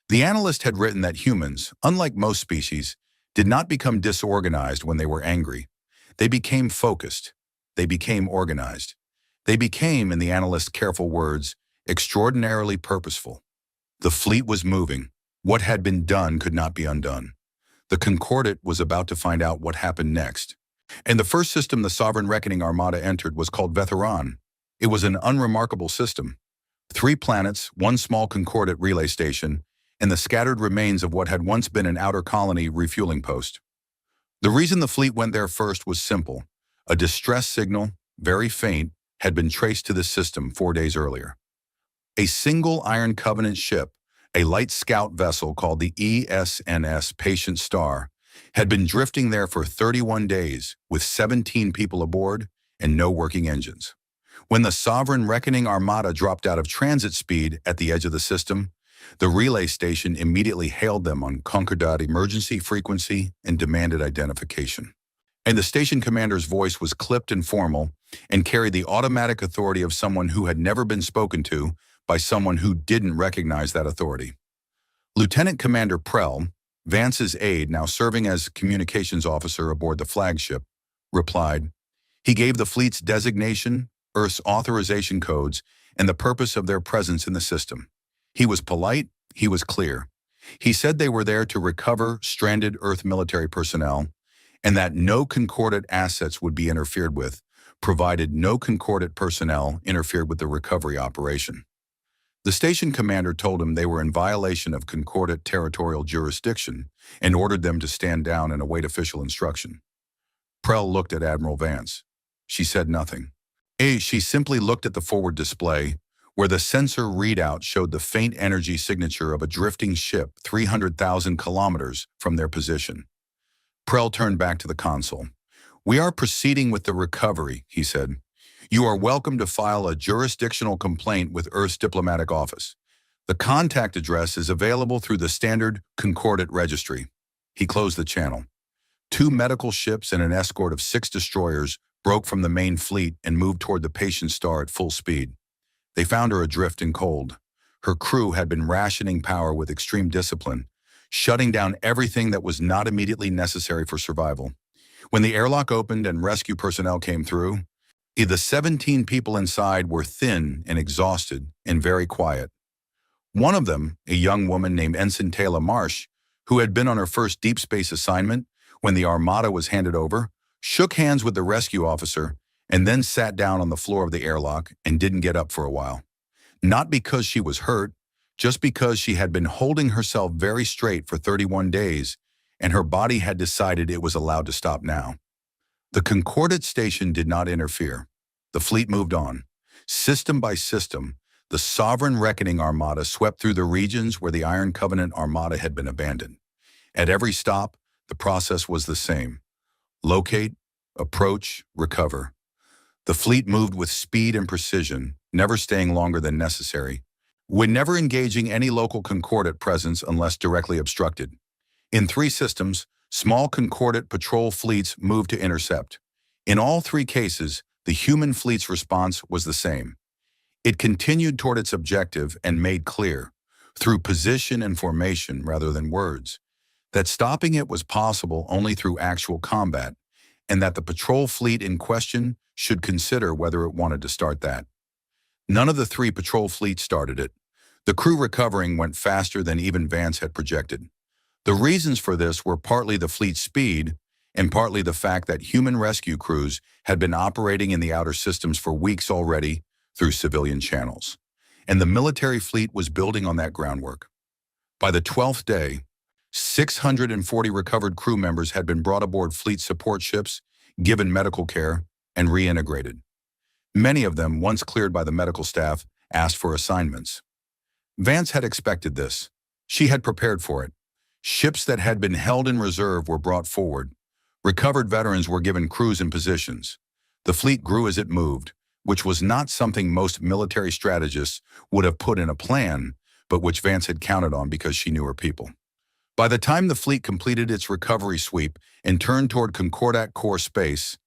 The analyst had written that humans, unlike most species, did not become disorganized when they were angry. They became focused. They became organized. They became, in the analyst's careful words, extraordinarily purposeful. The fleet was moving. What had been done could not be undone. The Concordate was about to find out what happened next. And the first system the Sovereign Reckoning Armada entered was called Veteran. It was an unremarkable system. 3 planets, 1 small Concordate relay station, and the scattered remains of what had once been an outer colony refueling post. The reason the fleet went there first was simple. A distress signal, very faint, had been traced to the system 4 days earlier. A single Iron Covenant ship, a light scout vessel called the ESNS Patient Star, had been drifting there for 31 days with 17 people aboard and no working engines. When the Sovereign Reckoning Armada dropped out of transit speed at the edge of the system, the relay station immediately hailed them on Concordat emergency frequency and demanded identification. And the station commander's voice was clipped and formal and carried the automatic authority of someone who had never been spoken to by someone who didn't recognize that authority. Lieutenant Commander Prell, Vance's aide now serving as communications officer aboard the flagship, replied. He gave the fleet's designation, Earth's authorization codes, and the purpose of their presence in the system. He was polite, he was clear. He said they were there to recover stranded Earth military personnel, and that no Concordate assets would be interfered with, provided no Concordate personnel interfered with the recovery operation. The station commander told him they were in violation of Concordate territorial jurisdiction and ordered them to stand down and await official instruction. Prell looked at Admiral Vance. She said nothing. She simply looked at the forward display, where the sensor readout showed the faint energy signature of a drifting ship 300,000 kilometers from their position. Prell turned back to the console. "We are proceeding with the recovery," he said. "You are welcome to file a jurisdictional complaint with Earth's diplomatic office. The contact address is available through the standard Concordate registry." He closed the channel. 2 medical ships and an escort of 6 destroyers broke from the main fleet and moved toward the Patient Star at full speed. They found her adrift and cold. Her crew had been rationing power with extreme discipline, shutting down everything that was not immediately necessary for survival. When the airlock opened and rescue personnel came through, the 17 people inside were thin and exhausted and very quiet. One of them, a young woman named Ensign Taylor Marsh, who had been on her first deep space assignment when the Armada was handed over, shook hands with the rescue officer and then sat down on the floor of the airlock and didn't get up for a while. Not because she was hurt, just because she had been holding herself very straight for 31 days and her body had decided it was allowed to stop now. The Concordate station did not interfere. The fleet moved on. System by system, the Sovereign Reckoning Armada swept through the regions where the Iron Covenant Armada had been abandoned. At every stop, the process was the same. locate, approach, recover. The fleet moved with speed and precision, never staying longer than necessary, when never engaging any local concordate presence unless directly obstructed. In 3 systems, small concordate patrol fleets moved to intercept. In all 3 cases, the human fleet's response was the same. It continued toward its objective and made clear, through position and formation rather than words, that stopping it was possible only through actual combat, and that the patrol fleet in question should consider whether it wanted to start that. None of the 3 patrol fleets started it. The crew recovering went faster than even Vance had projected. The reasons for this were partly the fleet's speed and partly the fact that human rescue crews had been operating in the outer systems for weeks already through civilian channels, and the military fleet was building on that groundwork. By the 12th day, 640 recovered crew members had been brought aboard fleet support ships, given medical care, and reintegrated. Many of them, once cleared by the medical staff, asked for assignments. Vance had expected this. She had prepared for it. Ships that had been held in reserve were brought forward. Recovered veterans were given crews and positions. The fleet grew as it moved, which was not something most military strategists would have put in a plan, but which Vance had counted on because she knew her people. By the time the fleet completed its recovery sweep and turned toward Concordat core space,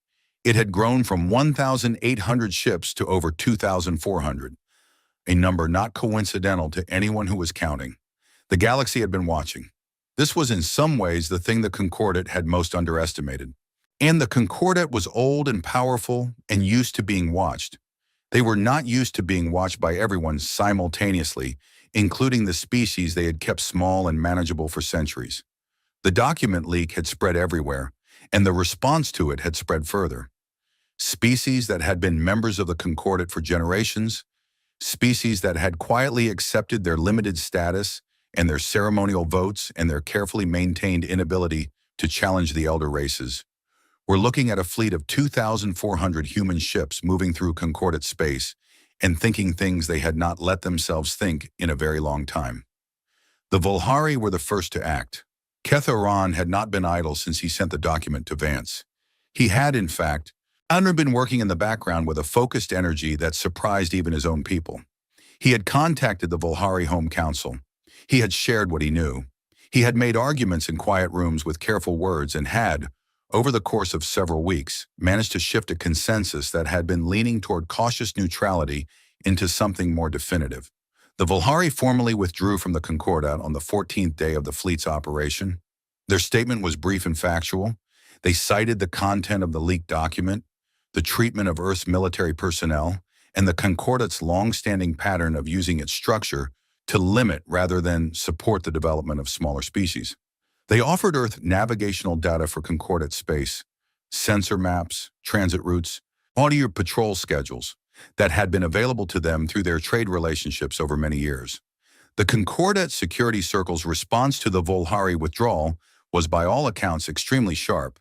it had grown from 1,800 ships to over 2,400, a number not coincidental to anyone who was counting. The galaxy had been watching. This was in some ways the thing the Concordat had most underestimated. And the Concordat was old and powerful and used to being watched. They were not used to being watched by everyone simultaneously, including the species they had kept small and manageable for centuries. The document leak had spread everywhere, and the response to it had spread further. Species that had been members of the Concordat for generations, species that had quietly accepted their limited status and their ceremonial votes and their carefully maintained inability to challenge the elder races, were looking at a fleet of 2,400 human ships moving through Concordat space and thinking things they had not let themselves think in a very long time. The Volhari were the first to act. Ketharon had not been idle since he sent the document to Vance. He had, in fact, been working in the background with a focused energy that surprised even his own people. He had contacted the Volhari Home Council. He had shared what he knew. He had made arguments in quiet rooms with careful words and had, over the course of several weeks, managed to shift a consensus that had been leaning toward cautious neutrality into something more definitive. The Volhari formally withdrew from the Concordat on the 14th day of the fleet's operation. Their statement was brief and factual. They cited the content of the leaked document, the treatment of Earth's military personnel, and the Concordat's long-standing pattern of using its structure to limit rather than support the development of smaller species. They offered Earth navigational data for Concordat space, sensor maps, transit routes, audio patrol schedules that had been available to them through their trade relationships over many years. The Concordat security circle's response to the Volhari withdrawal was by all accounts extremely sharp.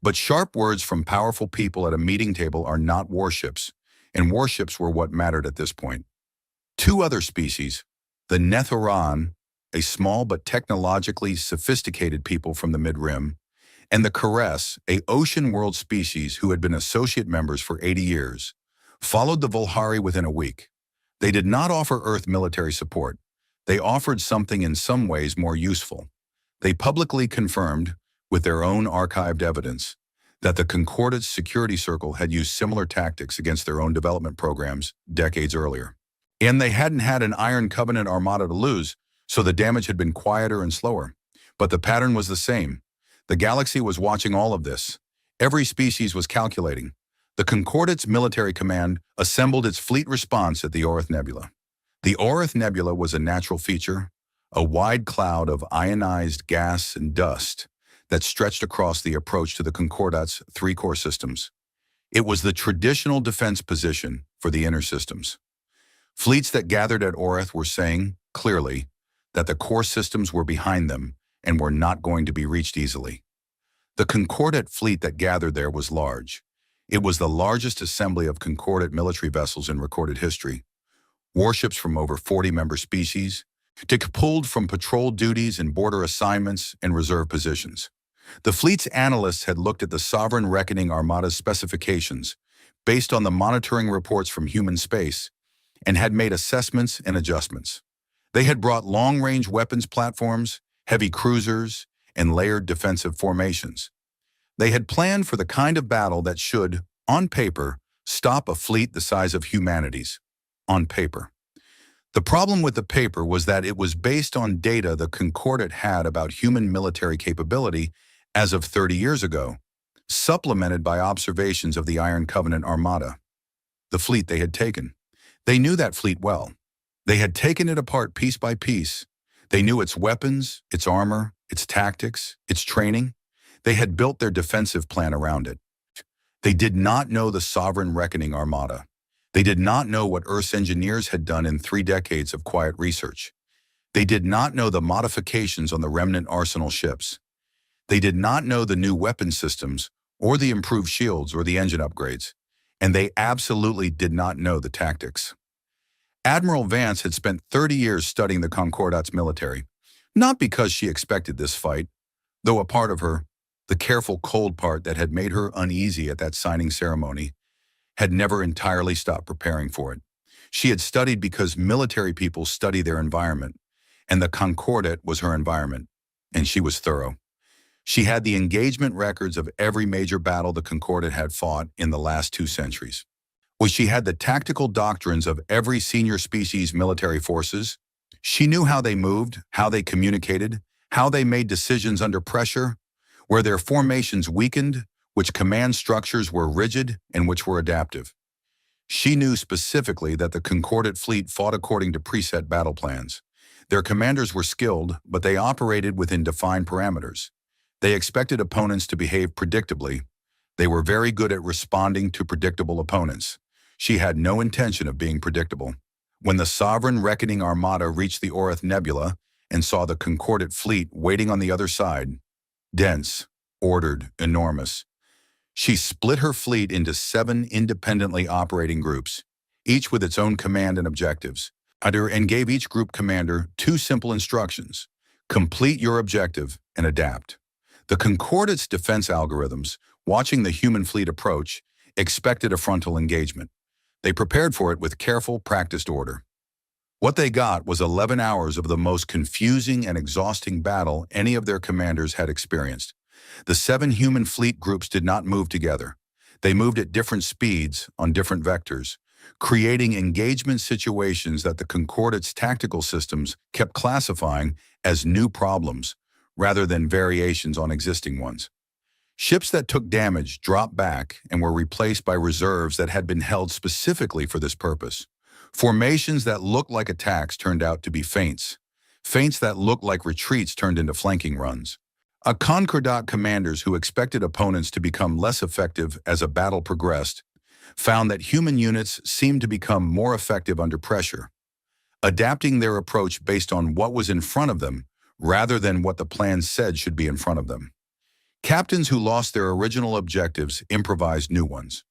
But sharp words from powerful people at a meeting table are not warships, and warships were what mattered at this point. 2 other species, the Nethoran, a small but technologically sophisticated people from the Mid-Rim, and the Caress, a ocean world species who had been associate members for 80 years, followed the Volhari within a week. They did not offer Earth military support. They offered something in some ways more useful. They publicly confirmed, with their own archived evidence, that the Concordat's security circle had used similar tactics against their own development programs decades earlier. And they hadn't had an Iron Covenant armada to lose, so the damage had been quieter and slower. But the pattern was the same. The galaxy was watching all of this. Every species was calculating. The Concordat's military command assembled its fleet response at the Orith Nebula. The Orith Nebula was a natural feature, a wide cloud of ionized gas and dust that stretched across the approach to the Concordat's 3 core systems. It was the traditional defense position for the inner systems. Fleets that gathered at Orith were saying, clearly, that the core systems were behind them and were not going to be reached easily. The Concordat fleet that gathered there was large. It was the largest assembly of Concordat military vessels in recorded history. Warships from over 40 member species, pulled from patrol duties and border assignments and reserve positions. The fleet's analysts had looked at the Sovereign Reckoning Armada's specifications, based on the monitoring reports from human space, and had made assessments and adjustments. They had brought long-range weapons platforms, heavy cruisers, and layered defensive formations. They had planned for the kind of battle that should, on paper, stop a fleet the size of humanity's. On paper. The problem with the paper was that it was based on data the Concordat had about human military capability as of 30 years ago, supplemented by observations of the Iron Covenant Armada, the fleet they had taken. They knew that fleet well. They had taken it apart piece by piece. They knew its weapons, its armor, its tactics, its training. They had built their defensive plan around it. They did not know the Sovereign Reckoning Armada. They did not know what Earth's engineers had done in 3 decades of quiet research. They did not know the modifications on the remnant arsenal ships. They did not know the new weapon systems, or the improved shields, or the engine upgrades. And they absolutely did not know the tactics. Admiral Vance had spent 30 years studying the Concordat's military, not because she expected this fight, though a part of her, the careful, cold part that had made her uneasy at that signing ceremony, had never entirely stopped preparing for it. She had studied because military people study their environment, and the Concordat was her environment, and she was thorough. She had the engagement records of every major battle the Concordat had fought in the last 2 centuries. She had the tactical doctrines of every senior species military forces. She knew how they moved, how they communicated, how they made decisions under pressure, where their formations weakened, which command structures were rigid and which were adaptive. She knew specifically that the Concordat fleet fought according to preset battle plans. Their commanders were skilled, but they operated within defined parameters. They expected opponents to behave predictably. They were very good at responding to predictable opponents. She had no intention of being predictable. When the Sovereign Reckoning Armada reached the Orith Nebula and saw the Concordat fleet waiting on the other side, dense, ordered, enormous, she split her fleet into 7 independently operating groups, each with its own command and objectives, and gave each group commander 2 simple instructions: complete your objective and adapt. The Concordat's defense algorithms, watching the human fleet approach, expected a frontal engagement. They prepared for it with careful, practiced order. What they got was 11 hours of the most confusing and exhausting battle any of their commanders had experienced. The 7 human fleet groups did not move together. They moved at different speeds on different vectors, creating engagement situations that the Concordat's tactical systems kept classifying as new problems rather than variations on existing ones. Ships that took damage dropped back and were replaced by reserves that had been held specifically for this purpose. Formations that looked like attacks turned out to be feints. Feints that looked like retreats turned into flanking runs. Concordat commanders who expected opponents to become less effective as a battle progressed found that human units seemed to become more effective under pressure, adapting their approach based on what was in front of them rather than what the plan said should be in front of them. Captains who lost their original objectives improvised new ones.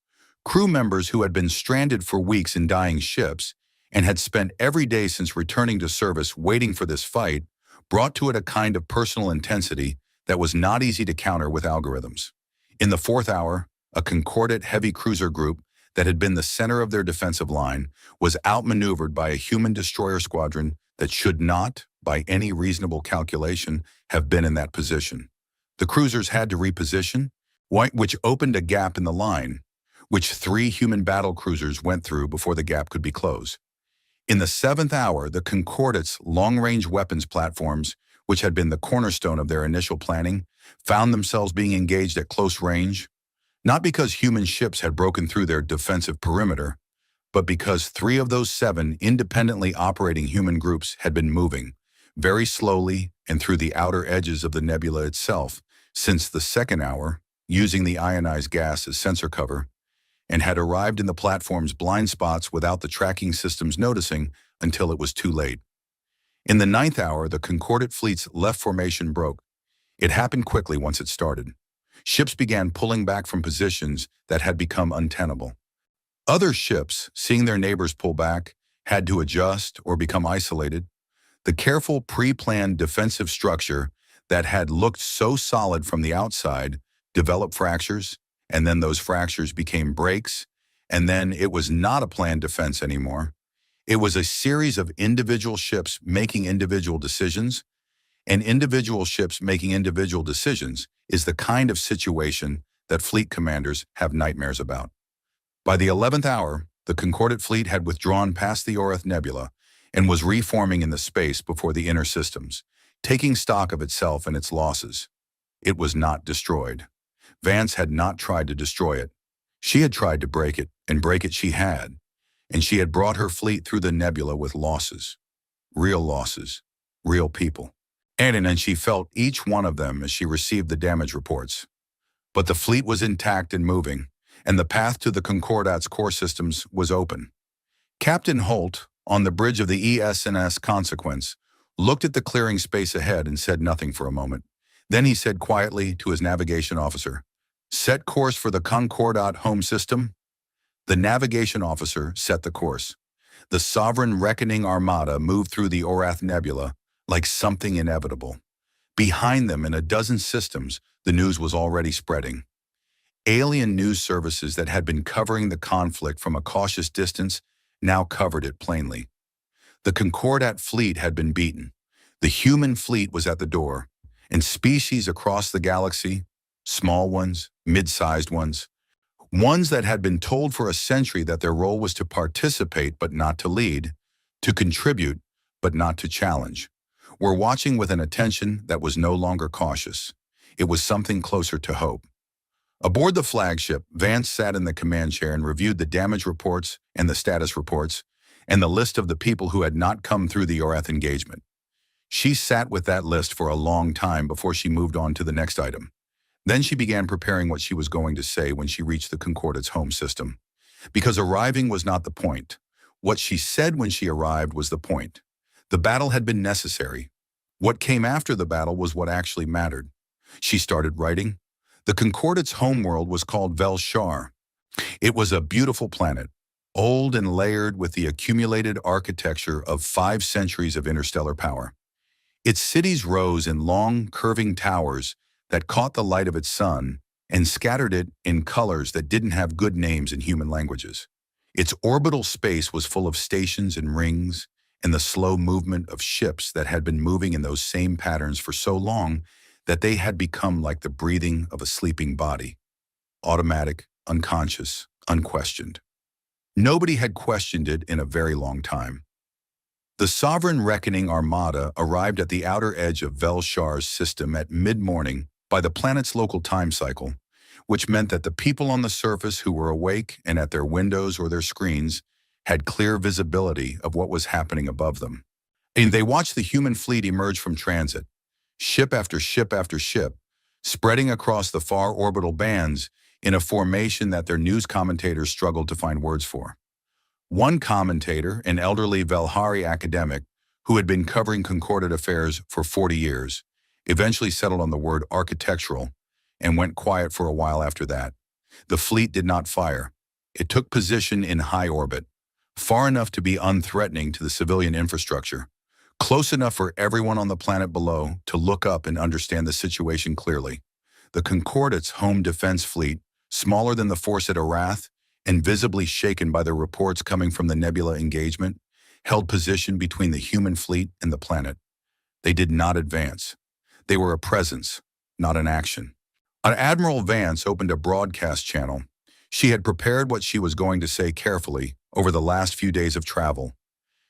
Crew members who had been stranded for weeks in dying ships and had spent every day since returning to service waiting for this fight brought to it a kind of personal intensity that was not easy to counter with algorithms. In the 4th hour, a Concordat heavy cruiser group that had been the center of their defensive line was outmaneuvered by a human destroyer squadron that should not, by any reasonable calculation, have been in that position. The cruisers had to reposition, which opened a gap in the line, which 3 human battle cruisers went through before the gap could be closed. In the 7th hour, the Concordat's long-range weapons platforms, which had been the cornerstone of their initial planning, found themselves being engaged at close range, not because human ships had broken through their defensive perimeter, but because 3 of those 7 independently operating human groups had been moving, very slowly and through the outer edges of the nebula itself, since the 2nd hour, using the ionized gas as sensor cover, and had arrived in the platform's blind spots without the tracking systems noticing until it was too late. In the 9th hour, the Concordat fleet's left formation broke. It happened quickly once it started. Ships began pulling back from positions that had become untenable. Other ships, seeing their neighbors pull back, had to adjust or become isolated. The careful, pre-planned defensive structure that had looked so solid from the outside developed fractures, and then those fractures became breaks, and then it was not a planned defense anymore. It was a series of individual ships making individual decisions, and individual ships making individual decisions is the kind of situation that fleet commanders have nightmares about. By the 11th hour, the Concordat fleet had withdrawn past the Orath Nebula and was reforming in the space before the inner systems, taking stock of itself and its losses. It was not destroyed. Vance had not tried to destroy it. She had tried to break it, and break it she had. And she had brought her fleet through the nebula with losses. Losses. Real people. And she felt each one of them as she received the damage reports. But the fleet was intact and moving, and the path to the Concordat's core systems was open. Captain Holt, on the bridge of the ES&S Consequence, looked at the clearing space ahead and said nothing for a moment. Then he said quietly to his navigation officer, "Set course for the Concordat home system." The navigation officer set the course. The Sovereign Reckoning Armada moved through the Orath Nebula like something inevitable. Behind them, in a dozen systems, the news was already spreading. Alien news services that had been covering the conflict from a cautious distance now covered it plainly. The Concordat fleet had been beaten. The human fleet was at the door, and species across the galaxy, small ones, mid-sized ones that had been told for a century that their role was to participate but not to lead, to contribute but not to challenge, were watching with an attention that was no longer cautious. It was something closer to hope. Aboard the flagship, Vance sat in the command chair and reviewed the damage reports and the status reports, and the list of the people who had not come through the Orath engagement. She sat with that list for a long time before she moved on to the next item. Then she began preparing what she was going to say when she reached the Concordat's home system. Because arriving was not the point. What she said when she arrived was the point. The battle had been necessary. What came after the battle was what actually mattered. She started writing. The Concordat's homeworld was called Vel-Shar. It was a beautiful planet, old and layered with the accumulated architecture of 5 centuries of interstellar power. Its cities rose in long, curving towers that caught the light of its sun and scattered it in colors that didn't have good names in human languages. Its orbital space was full of stations and rings, and the slow movement of ships that had been moving in those same patterns for so long that they had become like the breathing of a sleeping body. Automatic, unconscious, unquestioned. Nobody had questioned it in a very long time. The Sovereign Reckoning Armada arrived at the outer edge of Vel-Shar's system at mid-morning by the planet's local time cycle, which meant that the people on the surface who were awake and at their windows or their screens had clear visibility of what was happening above them. And they watched the human fleet emerge from transit, ship after ship after ship, spreading across the far orbital bands in a formation that their news commentators struggled to find words for. One commentator, an elderly Velhari academic who had been covering Concordat affairs for 40 years, eventually settled on the word architectural and went quiet for a while after that. The fleet did not fire. It took position in high orbit, far enough to be unthreatening to the civilian infrastructure, close enough for everyone on the planet below to look up and understand the situation clearly. The Concordat's home defense fleet, smaller than the force at Arath and visibly shaken by the reports coming from the Nebula engagement, held position between the human fleet and the planet. They did not advance. They were a presence, not an action. Admiral Vance opened a broadcast channel. She had prepared what she was going to say carefully over the last few days of travel.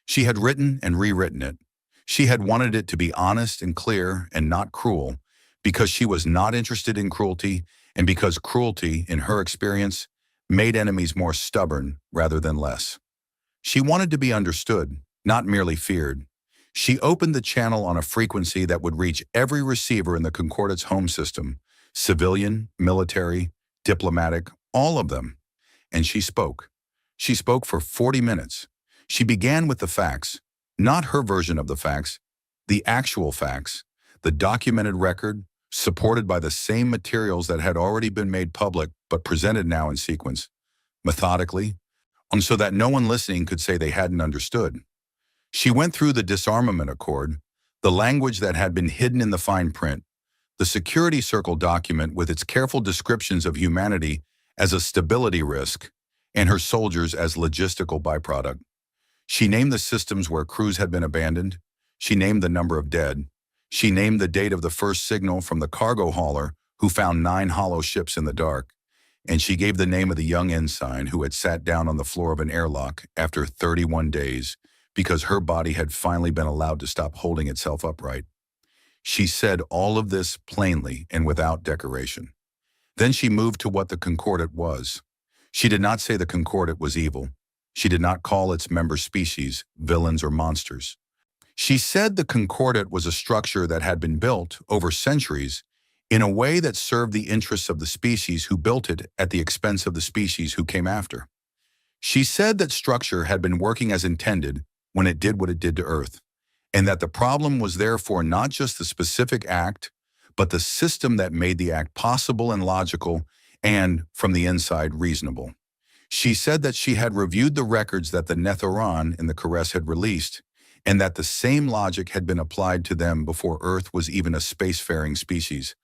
She had written and rewritten it. She had wanted it to be honest and clear and not cruel, because she was not interested in cruelty, and because cruelty, in her experience, made enemies more stubborn rather than less. She wanted to be understood, not merely feared. She opened the channel on a frequency that would reach every receiver in the Concordat's home system, civilian, military, diplomatic, all of them. And she spoke. She spoke for 40 minutes. She began with the facts, not her version of the facts, the actual facts, the documented record, supported by the same materials that had already been made public but presented now in sequence, methodically, and so that no one listening could say they hadn't understood. She went through the disarmament accord, The language that had been hidden in the fine print, the security circle document with its careful descriptions of humanity as a stability risk and her soldiers as logistical byproduct. She named the systems where crews had been abandoned. She named the number of dead. She named the date of the first signal from the cargo hauler who found 9 hollow ships in the dark. And she gave the name of the young ensign who had sat down on the floor of an airlock after 31 days because her body had finally been allowed to stop holding itself upright. She said all of this plainly and without decoration. Then she moved to what the Concordat was. She did not say the Concordat was evil. She did not call its member species villains or monsters. She said the Concordat was a structure that had been built over centuries in a way that served the interests of the species who built it at the expense of the species who came after. She said that structure had been working as intended when it did what it did to Earth, and that the problem was therefore not just the specific act, but the system that made the act possible and logical and, from the inside, reasonable. She said that she had reviewed the records that the Nethoran in the Caress had released, and that the same logic had been applied to them before Earth was even a spacefaring species,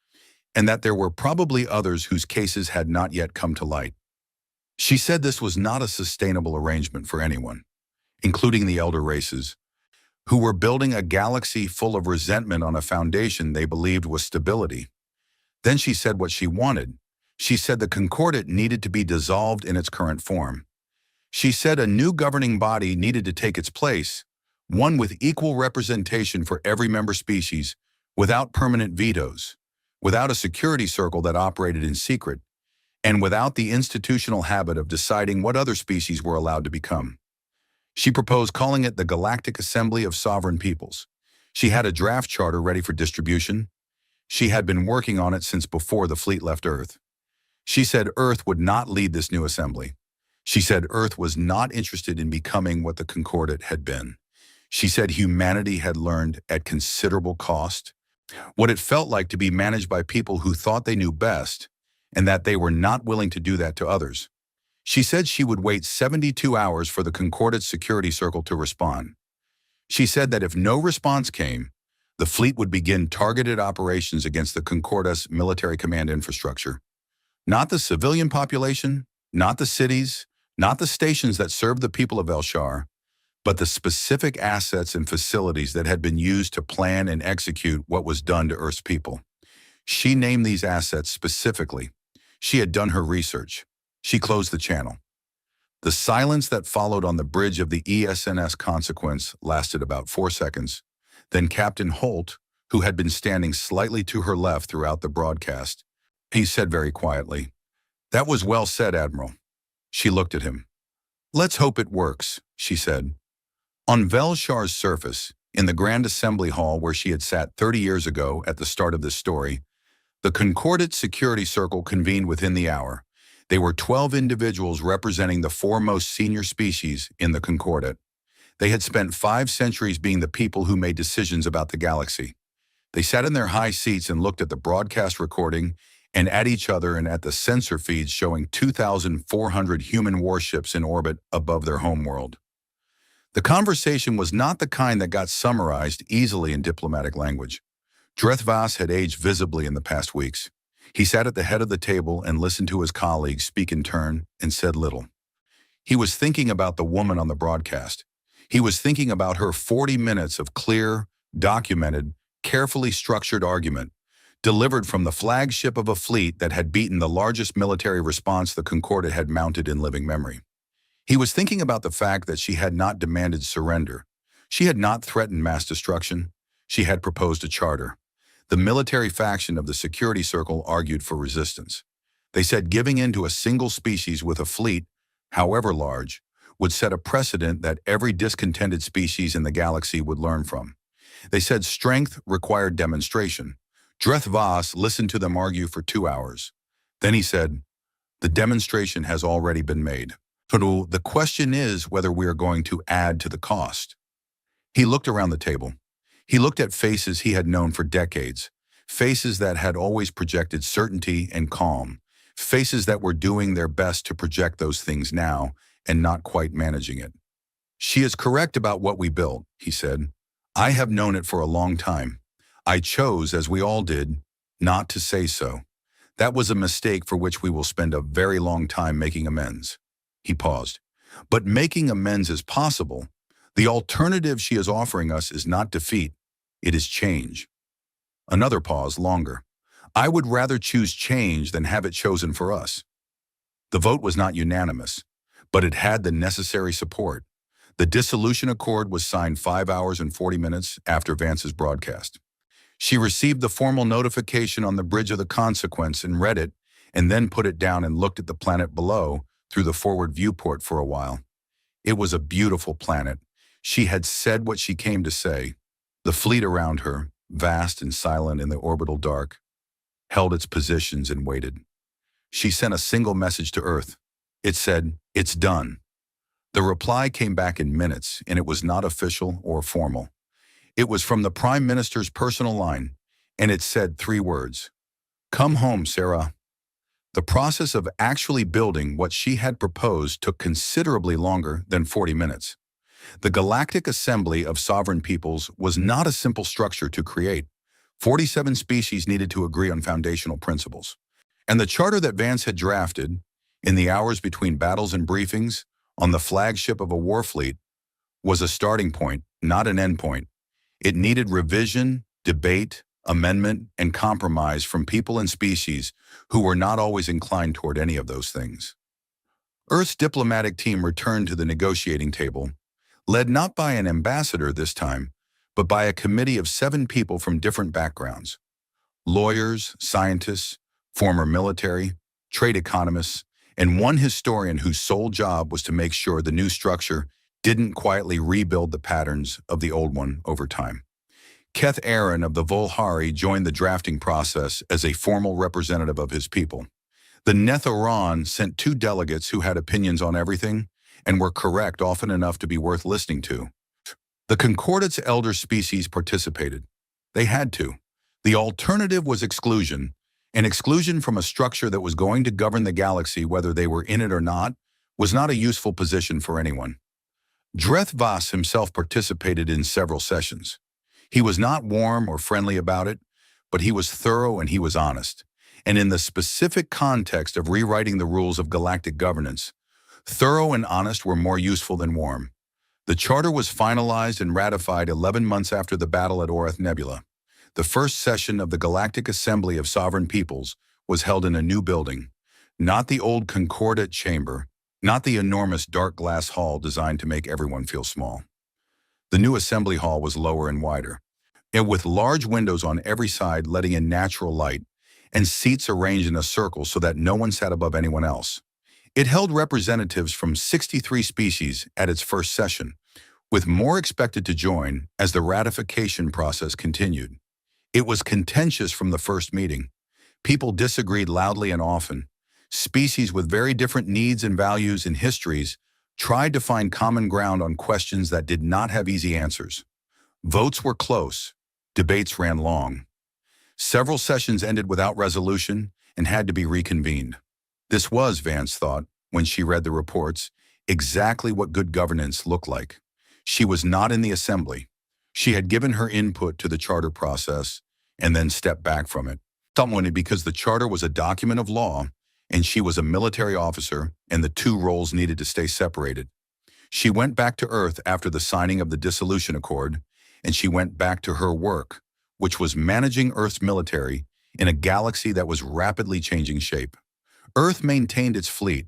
and that there were probably others whose cases had not yet come to light. She said this was not a sustainable arrangement for anyone, including the elder races, who were building a galaxy full of resentment on a foundation they believed was stability. Then she said what she wanted. She said the Concordat needed to be dissolved in its current form. She said a new governing body needed to take its place, one with equal representation for every member species, without permanent vetoes, without a security circle that operated in secret, and without the institutional habit of deciding what other species were allowed to become. She proposed calling it the Galactic Assembly of Sovereign Peoples. She had a draft charter ready for distribution. She had been working on it since before the fleet left Earth. She said Earth would not lead this new assembly. She said Earth was not interested in becoming what the Concordat had been. She said humanity had learned at considerable cost what it felt like to be managed by people who thought they knew best, and that they were not willing to do that to others. She said she would wait 72 hours for the Concordat security circle to respond. She said that if no response came, the fleet would begin targeted operations against the Concordat's military command infrastructure. Not the civilian population, not the cities, not the stations that served the people of El-Shar, but the specific assets and facilities that had been used to plan and execute what was done to Earth's people. She named these assets specifically. She had done her research. She closed the channel. The silence that followed on the bridge of the ESNS Consequence lasted about 4 seconds. Then Captain Holt, who had been standing slightly to her left throughout the broadcast, he said very quietly, "That was well said, Admiral." She looked at him. "Let's hope it works," she said. On Vel-Shar's surface, in the Grand Assembly Hall where she had sat 30 years ago at the start of this story, the Concordat security circle convened within the hour. They were 12 individuals representing the foremost senior species in the Concordat. They had spent 5 centuries being the people who made decisions about the galaxy. They sat in their high seats and looked at the broadcast recording and at each other and at the sensor feeds showing 2,400 human warships in orbit above their homeworld. The conversation was not the kind that got summarized easily in diplomatic language. Dreth Vas had aged visibly in the past weeks. He sat at the head of the table and listened to his colleagues speak in turn and said little. He was thinking about the woman on the broadcast. He was thinking about her 40 minutes of clear, documented, carefully structured argument, delivered from the flagship of a fleet that had beaten the largest military response the Concordat had mounted in living memory. He was thinking about the fact that she had not demanded surrender. She had not threatened mass destruction. She had proposed a charter. The military faction of the security circle argued for resistance. They said giving in to a single species with a fleet, however large, would set a precedent that every discontented species in the galaxy would learn from. They said strength required demonstration. Dreth Vas listened to them argue for 2 hours. Then he said, "The demonstration has already been made. So the question is whether we are going to add to the cost." He looked around the table. He looked at faces he had known for decades, faces that had always projected certainty and calm, faces that were doing their best to project those things now and not quite managing it. "She is correct about what we built," he said. I have known it for a long time. I chose, as we all did, not to say so. That was a mistake for which we will spend a very long time making amends." He paused. "But making amends is possible. The alternative she is offering us is not defeat, it is change." Another pause, longer. "I would rather choose change than have it chosen for us." The vote was not unanimous, but it had the necessary support. The dissolution accord was signed 5 hours and 40 minutes after Vance's broadcast. She received the formal notification on the bridge of the consequence and read it, and then put it down and looked at the planet below through the forward viewport for a while. It was a beautiful planet. She had said what she came to say. The fleet around her, vast and silent in the orbital dark, held its positions and waited. She sent a single message to Earth. It said, "It's done." The reply came back in minutes, and it was not official or formal. It was from the Prime Minister's personal line, and it said 3 words. "Come home, Sarah." The process of actually building what she had proposed took considerably longer than 40 minutes. The Galactic Assembly of Sovereign Peoples was not a simple structure to create. 47 species needed to agree on foundational principles. And the charter that Vance had drafted, in the hours between battles and briefings, on the flagship of a war fleet, was a starting point, not an end point. It needed revision, debate, amendment, and compromise from people and species who were not always inclined toward any of those things. Earth's diplomatic team returned to the negotiating table, led not by an ambassador this time, but by a committee of 7 people from different backgrounds. Lawyers, scientists, former military, trade economists, and one historian whose sole job was to make sure the new structure didn't quietly rebuild the patterns of the old one over time. Keth Aaron of the Volhari joined the drafting process as a formal representative of his people. The Nethoran sent 2 delegates who had opinions on everything and were correct often enough to be worth listening to. The Concordate's elder species participated. They had to. The alternative was exclusion, and exclusion from a structure that was going to govern the galaxy whether they were in it or not was not a useful position for anyone. Dreth Vas himself participated in several sessions. He was not warm or friendly about it, but he was thorough and he was honest. And in the specific context of rewriting the rules of galactic governance, thorough and honest were more useful than warm. The charter was finalized and ratified 11 months after the battle at Orath Nebula. The first session of the Galactic Assembly of Sovereign Peoples was held in a new building, not the old Concordate chamber, not the enormous dark glass hall designed to make everyone feel small. The new assembly hall was lower and wider, and with large windows on every side letting in natural light, and seats arranged in a circle so that no one sat above anyone else. It held representatives from 63 species at its first session, with more expected to join as the ratification process continued. It was contentious from the first meeting. People disagreed loudly and often. Species with very different needs and values and histories tried to find common ground on questions that did not have easy answers. Votes were close. Debates ran long. Several sessions ended without resolution and had to be reconvened. This was, Vance thought, when she read the reports, exactly what good governance looked like. She was not in the assembly. She had given her input to the charter process and then stepped back from it. Someone because the charter was a document of law and she was a military officer and the 2 roles needed to stay separated. She went back to Earth after the signing of the dissolution accord, and she went back to her work, which was managing Earth's military in a galaxy that was rapidly changing shape. Earth maintained its fleet.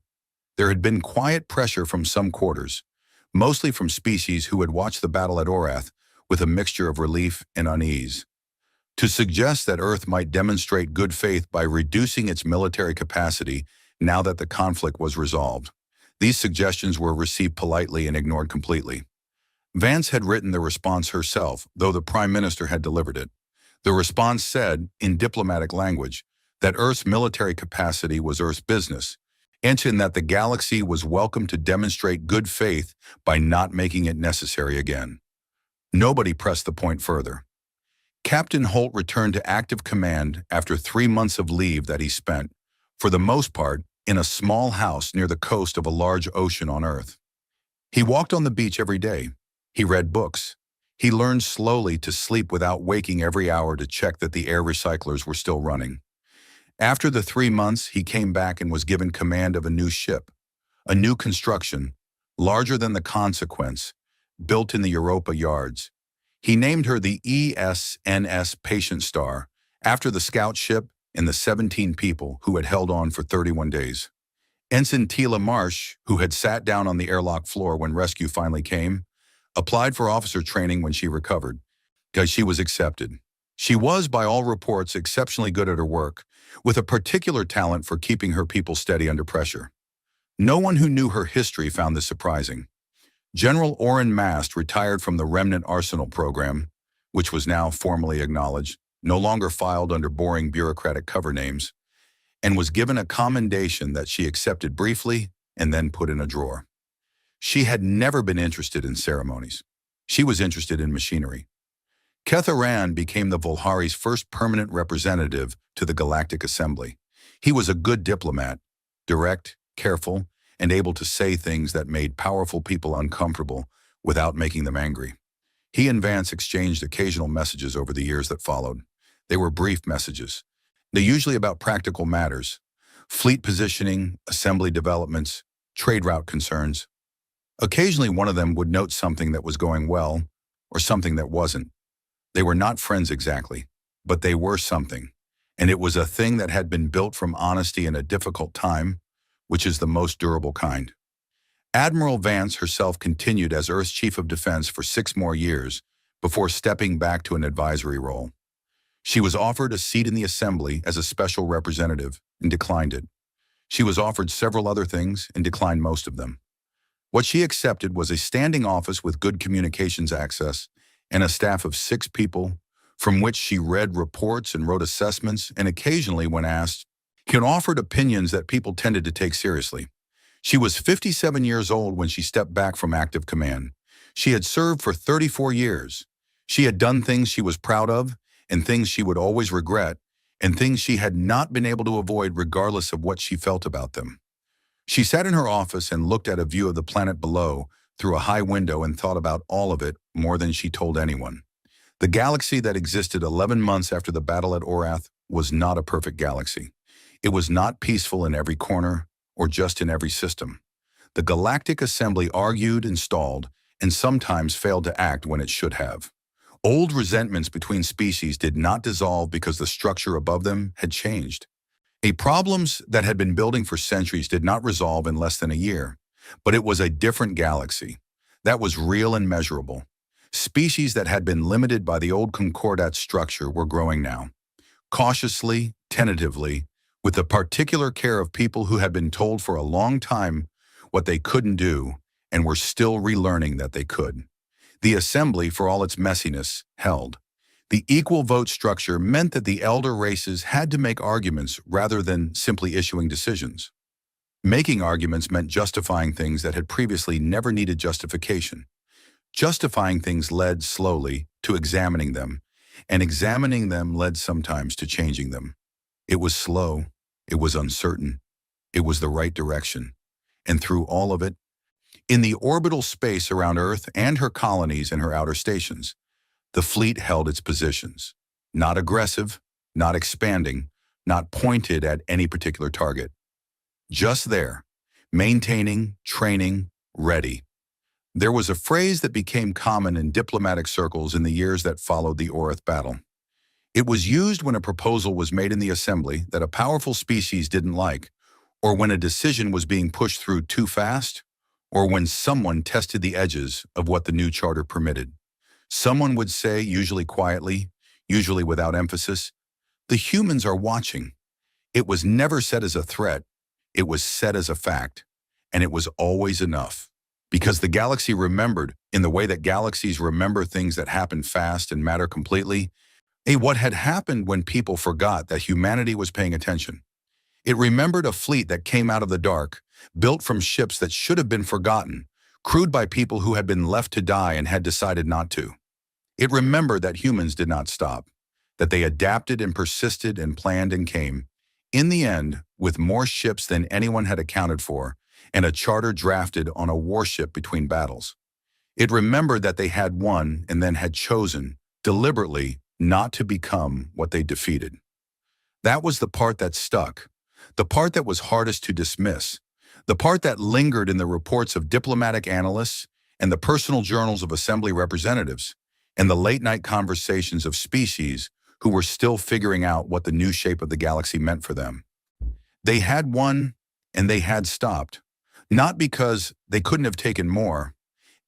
There had been quiet pressure from some quarters, mostly from species who had watched the battle at Orath with a mixture of relief and unease, to suggest that Earth might demonstrate good faith by reducing its military capacity now that the conflict was resolved. These suggestions were received politely and ignored completely. Vance had written the response herself, though the Prime Minister had delivered it. The response said, in diplomatic language, that Earth's military capacity was Earth's business, and in that the galaxy was welcome to demonstrate good faith by not making it necessary again. Nobody pressed the point further. Captain Holt returned to active command after 3 months of leave that he spent, for the most part, in a small house near the coast of a large ocean on Earth. He walked on the beach every day. He read books. He learned slowly to sleep without waking every hour to check that the air recyclers were still running. After the 3 months, he came back and was given command of a new ship, a new construction, larger than the Consequence, built in the Europa yards. He named her the ESNS Patient Star, after the scout ship and the 17 people who had held on for 31 days. Ensign Tila Marsh, who had sat down on the airlock floor when rescue finally came, applied for officer training when she recovered, because she was accepted. She was, by all reports, exceptionally good at her work, with a particular talent for keeping her people steady under pressure. No one who knew her history found this surprising. General Orrin Mast retired from the Remnant Arsenal program, which was now formally acknowledged, no longer filed under boring bureaucratic cover names, and was given a commendation that she accepted briefly and then put in a drawer. She had never been interested in ceremonies. She was interested in machinery. Ketharan became the Volhari's first permanent representative to the Galactic Assembly. He was a good diplomat, direct, careful, and able to say things that made powerful people uncomfortable without making them angry. He and Vance exchanged occasional messages over the years that followed. They were brief messages. They're usually about practical matters, fleet positioning, assembly developments, trade route concerns. Occasionally one of them would note something that was going well or something that wasn't. They were not friends exactly, but they were something, and it was a thing that had been built from honesty in a difficult time, which is the most durable kind. Admiral Vance herself continued as Earth's Chief of Defense for 6 more years before stepping back to an advisory role. She was offered a seat in the Assembly as a special representative and declined it. She was offered several other things and declined most of them. What she accepted was a standing office with good communications access and a staff of 6 people from which she read reports and wrote assessments and occasionally, when asked, offered opinions that people tended to take seriously. She was 57 years old when she stepped back from active command. She had served for 34 years. She had done things she was proud of and things she would always regret and things she had not been able to avoid regardless of what she felt about them. She sat in her office and looked at a view of the planet below through a high window and thought about all of it more than she told anyone. The galaxy that existed 11 months after the battle at Orath was not a perfect galaxy. It was not peaceful in every corner or just in every system. The Galactic Assembly argued and stalled and sometimes failed to act when it should have. Old resentments between species did not dissolve because the structure above them had changed. Problems that had been building for centuries did not resolve in less than a year, but it was a different galaxy. That was real and measurable. Species that had been limited by the old Concordat structure were growing now, cautiously, tentatively, with the particular care of people who had been told for a long time what they couldn't do and were still relearning that they could. The Assembly, for all its messiness, held. The equal vote structure meant that the elder races had to make arguments rather than simply issuing decisions. Making arguments meant justifying things that had previously never needed justification. Justifying things led slowly to examining them, and examining them led sometimes to changing them. It was slow, it was uncertain, it was the right direction. And through all of it, in the orbital space around Earth and her colonies and her outer stations, the fleet held its positions. Not aggressive, not expanding, not pointed at any particular target. Just there, maintaining, training, ready. There was a phrase that became common in diplomatic circles in the years that followed the Orath battle. It was used when a proposal was made in the Assembly that a powerful species didn't like, or when a decision was being pushed through too fast, or when someone tested the edges of what the new charter permitted. Someone would say, usually quietly, usually without emphasis, "The humans are watching." It was never said as a threat, it was said as a fact, and it was always enough. Because the galaxy remembered, in the way that galaxies remember things that happen fast and matter completely, what had happened when people forgot that humanity was paying attention. It remembered a fleet that came out of the dark, built from ships that should have been forgotten, crewed by people who had been left to die and had decided not to. It remembered that humans did not stop, that they adapted and persisted and planned and came, in the end, with more ships than anyone had accounted for, and a charter drafted on a warship between battles. It remembered that they had won and then had chosen, deliberately, not to become what they defeated. That was the part that stuck, the part that was hardest to dismiss, the part that lingered in the reports of diplomatic analysts and the personal journals of assembly representatives, and the late-night conversations of species who were still figuring out what the new shape of the galaxy meant for them. They had won, and they had stopped. Not because they couldn't have taken more.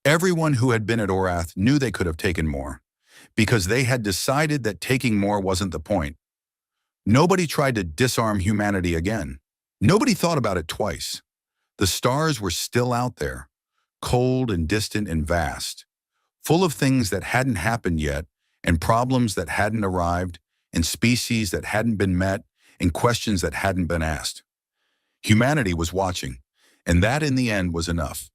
Everyone who had been at Orath knew they could have taken more, because they had decided that taking more wasn't the point. Nobody tried to disarm humanity again. Nobody thought about it twice. The stars were still out there, cold and distant and vast, full of things that hadn't happened yet, and problems that hadn't arrived, and species that hadn't been met, and questions that hadn't been asked. Humanity was watching, and that in the end was enough.